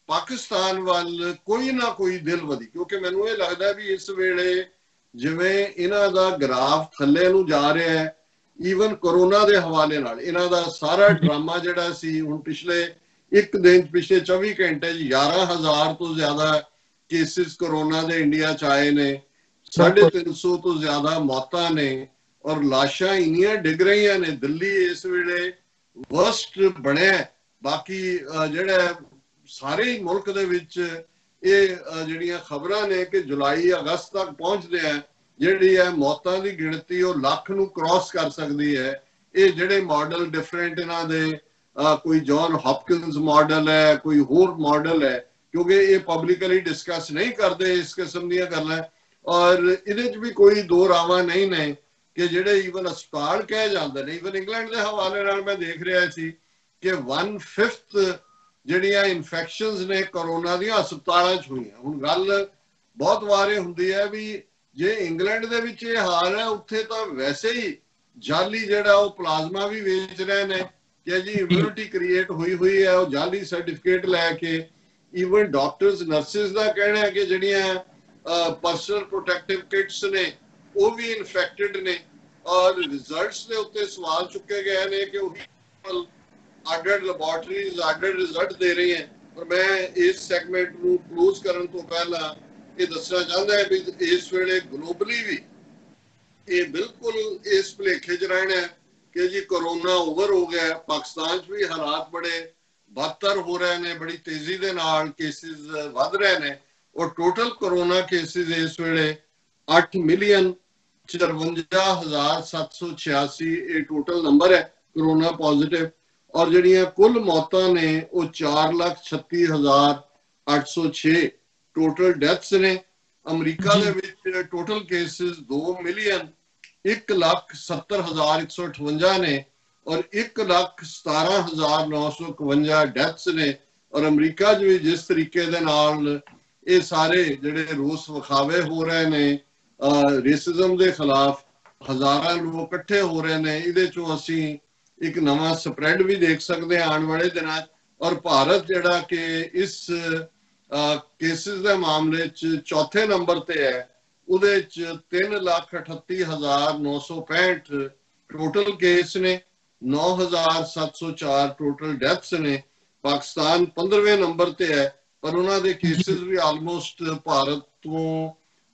ਪਾਕਿਸਤਾਨ ਵੱਲ ਕੋਈ ਨਾ ਕੋਈ ਦਿਲ ਵਧੀ, ਕਿਉਂਕਿ ਮੈਨੂੰ ਇਹ ਲੱਗਦਾ ਵੀ ਇਸ ਵੇਲੇ ਜਿਵੇਂ ਇਹਨਾਂ ਦਾ ਗ੍ਰਾਫ ਥੱਲੇ ਨੂੰ ਜਾ ਰਿਹਾ ਹੈ, ਈਵਨ ਕੋਰੋਨਾ ਦੇ ਹਵਾਲੇ ਨਾਲ ਇਹਨਾਂ ਦਾ ਸਾਰਾ ਡਰਾਮਾ ਜਿਹੜਾ ਸੀ, ਹੁਣ ਪਿਛਲੇ 24 ਘੰਟੇ 'ਚ 11,000 ਤੋਂ ਜ਼ਿਆਦਾ ਕੇਸਿਸ ਕੋਰੋਨਾ ਦੇ ਇੰਡੀਆ 'ਚ ਆਏ ਨੇ, 350 ਤੋਂ ਜ਼ਿਆਦਾ ਮੌਤਾਂ ਨੇ, ਔਰ ਲਾਸ਼ਾਂ ਇੰਨੀਆਂ ਡਿੱਗ ਰਹੀਆਂ ਨੇ। ਦਿੱਲੀ ਇਸ ਵੇਲੇ ਵਰਸਟ ਬਣਿਆ। ਬਾਕੀ ਜਿਹੜਾ ਸਾਰੇ ਹੀ ਮੁਲਕ ਦੇ ਵਿੱਚ ਇਹ ਜਿਹੜੀਆਂ ਖਬਰਾਂ ਨੇ ਕਿ ਜੁਲਾਈ ਅਗਸਤ ਤੱਕ ਪਹੁੰਚਦੇ ਆ, ਜਿਹੜੀ ਹੈ ਮੌਤਾਂ ਦੀ ਗਿਣਤੀ ਉਹ ਲੱਖ ਨੂੰ ਕ੍ਰਾਸ ਕਰ ਸਕਦੀ ਹੈ। ਇਹ ਜਿਹੜੇ ਮਾਡਲ ਡਿਫਰੈਂਟ ਇਹਨਾਂ ਦੇ, ਕੋਈ ਜੌਨ ਹੌਪਕਿੰਸ ਮਾਡਲ ਹੈ, ਕੋਈ ਹੋਰ ਮਾਡਲ ਹੈ, ਕਿਉਂਕਿ ਇਹ ਪਬਲਿਕਲੀ ਡਿਸਕਸ ਨਹੀਂ ਕਰਦੇ ਇਸ ਕਿਸਮ ਦੀਆਂ ਗੱਲਾਂ। ਔਰ ਇਹਦੇ 'ਚ ਵੀ ਕੋਈ ਦੋ ਰਾਵਾਂ ਨਹੀਂ ਨੇ ਕਿ ਜਿਹੜੇ ਈਵਨ ਹਸਪਤਾਲ ਕਹੇ ਜਾਂਦੇ ਨੇ, ਈਵਨ ਇੰਗਲੈਂਡ ਦੇ ਹਵਾਲੇ ਨਾਲ ਮੈਂ ਦੇਖ ਰਿਹਾ ਸੀ ਕਿ 1/5 ਜਿਹੜੀਆਂ ਇਨਫੈਕਸ਼ਨਸ ਨੇ ਕੋਰੋਨਾ ਦੀਆਂ ਹਸਪਤਾਲਾਂ 'ਚ ਹੋਈਆਂ। ਹੁਣ ਗੱਲ ਬਹੁਤ ਵਾਰੇ ਹੁੰਦੀ ਹੈ ਵੀ ਜੇ ਇੰਗਲੈਂਡ ਦੇ ਵਿੱਚ ਇਹ ਹਾਲ ਹੈ, ਉੱਥੇ ਤਾਂ ਵੈਸੇ ਹੀ ਜਾਲੀ ਜਿਹੜਾ ਉਹ ਪਲਾਜ਼ਮਾ ਵੀ ਵੇਚ ਰਹੇ ਨੇ ਕਿ ਜੀ ਇਮਿਊਨਿਟੀ ਕ੍ਰੀਏਟ ਹੋਈ ਹੈ, ਉਹ ਜਾਲੀ ਸਰਟੀਫਿਕੇਟ ਲੈ ਕੇ। ਈਵਨ ਡਾਕਟਰਸ ਨਰਸਿਸ ਦਾ ਕਹਿਣਾ ਹੈ ਕਿ ਜਿਹੜੀਆਂ ਪਰਸਨਲ ਪ੍ਰੋਟੈਕਟਿਵ ਕਿਟਸ ਨੇ ਉਹ ਵੀ ਇਨਫੈਕਟਡ ਨੇ, ਔਰ ਰਿਜ਼ਲਟਸ ਦੇ ਉੱਤੇ ਸਵਾਲ ਚੁੱਕੇ ਗਏ ਨੇ ਕਿ ਉਹ ਆਡਰ ਲੈਬੋਰਟਰੀਜ਼ ਆਡਰ ਰਿਜ਼ਲਟ ਦੇ ਰਹੀ ਹੈ। ਪਰ ਮੈਂ ਇਸ ਸੈਗਮੈਂਟ ਨੂੰ ਕਲੋਜ਼ ਕਰਨ ਤੋਂ ਪਹਿਲਾਂ ਇਹ ਦੱਸਣਾ ਚਾਹੁੰਦਾ ਵੀ ਇਸ ਵੇਲੇ ਗਲੋਬਲੀ ਵੀ ਇਹ ਬਿਲਕੁਲ ਇਸ ਭੁਲੇਖੇ 'ਚ ਰਹਿਣਾ ਕਿ ਜੀ ਕੋਰੋਨਾ ਓਵਰ ਹੋ ਗਿਆ। ਪਾਕਿਸਤਾਨ 'ਚ ਵੀ ਹਾਲਾਤ ਬੜੇ ਬਦਤਰ ਹੋ ਰਹੇ ਨੇ, ਬੜੀ ਤੇਜ਼ੀ ਦੇ ਨਾਲ ਕੇਸਿਸ ਵੱਧ ਰਹੇ ਨੇ, ਔਰ ਟੋਟਲ ਕੋਰੋਨਾ ਕੇਸਿਸ ਇਸ ਵੇਲੇ 8,54,786 ਇਹ ਟੋਟਲ ਨੰਬਰ ਹੈ ਕੋਰੋਨਾ ਪੋਜ਼ਿਟਿਵ। ਔਰ ਜਿਹੜੀਆਂ ਕੁੱਲ ਮੌਤਾਂ ਨੇ ਉਹ 4,36,806 ਟੋਟਲ ਡੈਥਸ ਨੇ। ਅਮਰੀਕਾ ਦੇ ਵਿੱਚ ਟੋਟਲ ਕੇਸਿਸ 2,01,70,158 ਨੇ, ਔਰ 1,17,951 ਡੈਥਸ ਨੇ। ਔਰ ਅਮਰੀਕਾ 'ਚ ਵੀ ਜਿਸ ਤਰੀਕੇ ਦੇ ਨਾਲ ਇਹ ਸਾਰੇ ਜਿਹੜੇ ਰੋਸ ਵਿਖਾਵੇ ਹੋ ਰਹੇ ਨੇ ਰੇਸਿਜ਼ਮ ਦੇ ਖਿਲਾਫ, ਹਜ਼ਾਰਾਂ ਲੋਕ ਇਕੱਠੇ ਹੋ ਰਹੇ ਨੇ, ਇਹਦੇ 'ਚੋਂ ਅਸੀਂ ਇੱਕ ਨਵਾਂ ਸਪਰੈਡ ਵੀ ਦੇਖ ਸਕਦੇ ਹਾਂ ਆਉਣ ਵਾਲੇ ਦਿਨਾਂ 'ਚ। ਔਰ ਭਾਰਤ ਜਿਹੜਾ ਕਿ ਇਸ ਕੇਸਿਸ ਦੇ ਮਾਮਲੇ 'ਚ ਚੌਥੇ ਨੰਬਰ ਤੇ ਹੈ, ਉਹਦੇ 'ਚ 3,38,965 ਟੋਟਲ ਕੇਸ ਨੇ, 9,704 ਟੋਟਲ ਡੈਥਸ ਨੇ। ਪਾਕਿਸਤਾਨ 15ਵੇਂ ਨੰਬਰ ਤੇ ਹੈ, ਪਰ ਉਹਨਾਂ ਦੇ ਕੇਸਿਸ ਵੀ ਆਲਮੋਸਟ ਭਾਰਤ ਤੋਂ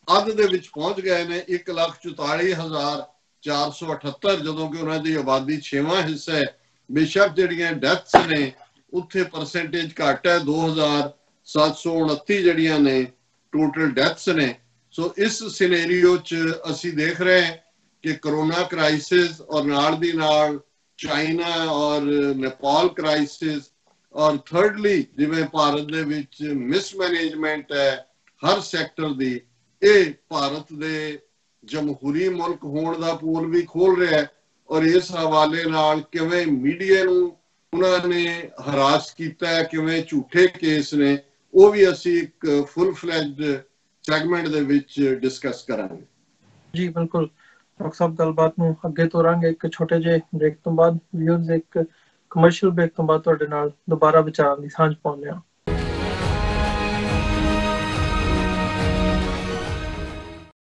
ਅੱਧ ਦੇ ਵਿੱਚ ਪਹੁੰਚ ਗਏ ਨੇ, 1,44,478, ਜਦੋਂ ਕਿ ਉਹਨਾਂ ਦੀ ਆਬਾਦੀ 6ਵਾਂ ਹਿੱਸਾ ਹੈ। ਬੇਸ਼ੱਕ ਜਿਹੜੀਆਂ ਡੈਥਸ ਨੇ ਉੱਥੇ ਪਰਸੈਂਟੇਜ ਘੱਟ ਹੈ, 2,729 ਜਿਹੜੀਆਂ ਨੇ ਟੋਟਲ ਡੈਥਸ ਨੇ। ਸੋ ਇਸ ਸਿਨੈਰੀਓ 'ਚ ਅਸੀਂ ਦੇਖ ਰਹੇ ਹਾਂ ਕਿ ਕੋਰੋਨਾ ਕ੍ਰਾਈਸਿਸ ਔਰ ਨਾਲ ਦੀ ਨਾਲ ਚਾਈਨਾ ਔਰ ਨੇਪਾਲ ਕ੍ਰਾਈਸਿਸ, ਔਰ ਥਰਡਲੀ ਜਿਵੇਂ ਭਾਰਤ ਦੇ ਵਿੱਚ ਮਿਸਮੈਨੇਜਮੈਂਟ ਹੈ ਹਰ ਸੈਕਟਰ ਦੀ, ਇਹ ਭਾਰਤ ਦੇ ਜਮਹੂਰੀ ਮੁਲਕ ਹੋਣ ਦਾ ਪੋਲ ਵੀ ਖੋਲ ਰਿਹਾ ਹੈ। ਔਰ ਇਸ ਹਵਾਲੇ ਨਾਲ ਕਿਵੇਂ ਮੀਡੀਆ ਨੂੰ ਉਹਨਾਂ ਨੇ ਹਰਾਸ ਕੀਤਾ ਹੈ, ਕਿਵੇਂ ਝੂਠੇ ਕੇਸ ਨੇ, ਉਹ ਵੀ ਅਸੀਂ ਇੱਕ ਫੁੱਲ ਫਲੈਜਡ ਸੈਗਮੈਂਟ ਦੇ ਵਿੱਚ ਡਿਸਕਸ ਕਰਾਂਗੇ। ਜੀ ਬਿਲਕੁਲ ਡਾਕਟਰ ਸਾਹਿਬ, ਗੱਲਬਾਤ ਨੂੰ ਅੱਗੇ ਤੋਰਾਂਗੇ ਇੱਕ ਛੋਟੇ ਜਿਹੇ ਬ੍ਰੇਕ ਤੋਂ ਬਾਅਦ। ਵਿਊਅਰਸ, ਇੱਕ ਕਮਰਸ਼ੀਅਲ ਬ੍ਰੇਕ ਤੋਂ ਬਾਅਦ ਤੁਹਾਡੇ ਨਾਲ ਦੁਬਾਰਾ ਵਿਚਾਰਾਂ ਦੀ ਸਾਂਝ ਪਾਉਂਦੇ ਹਾਂ।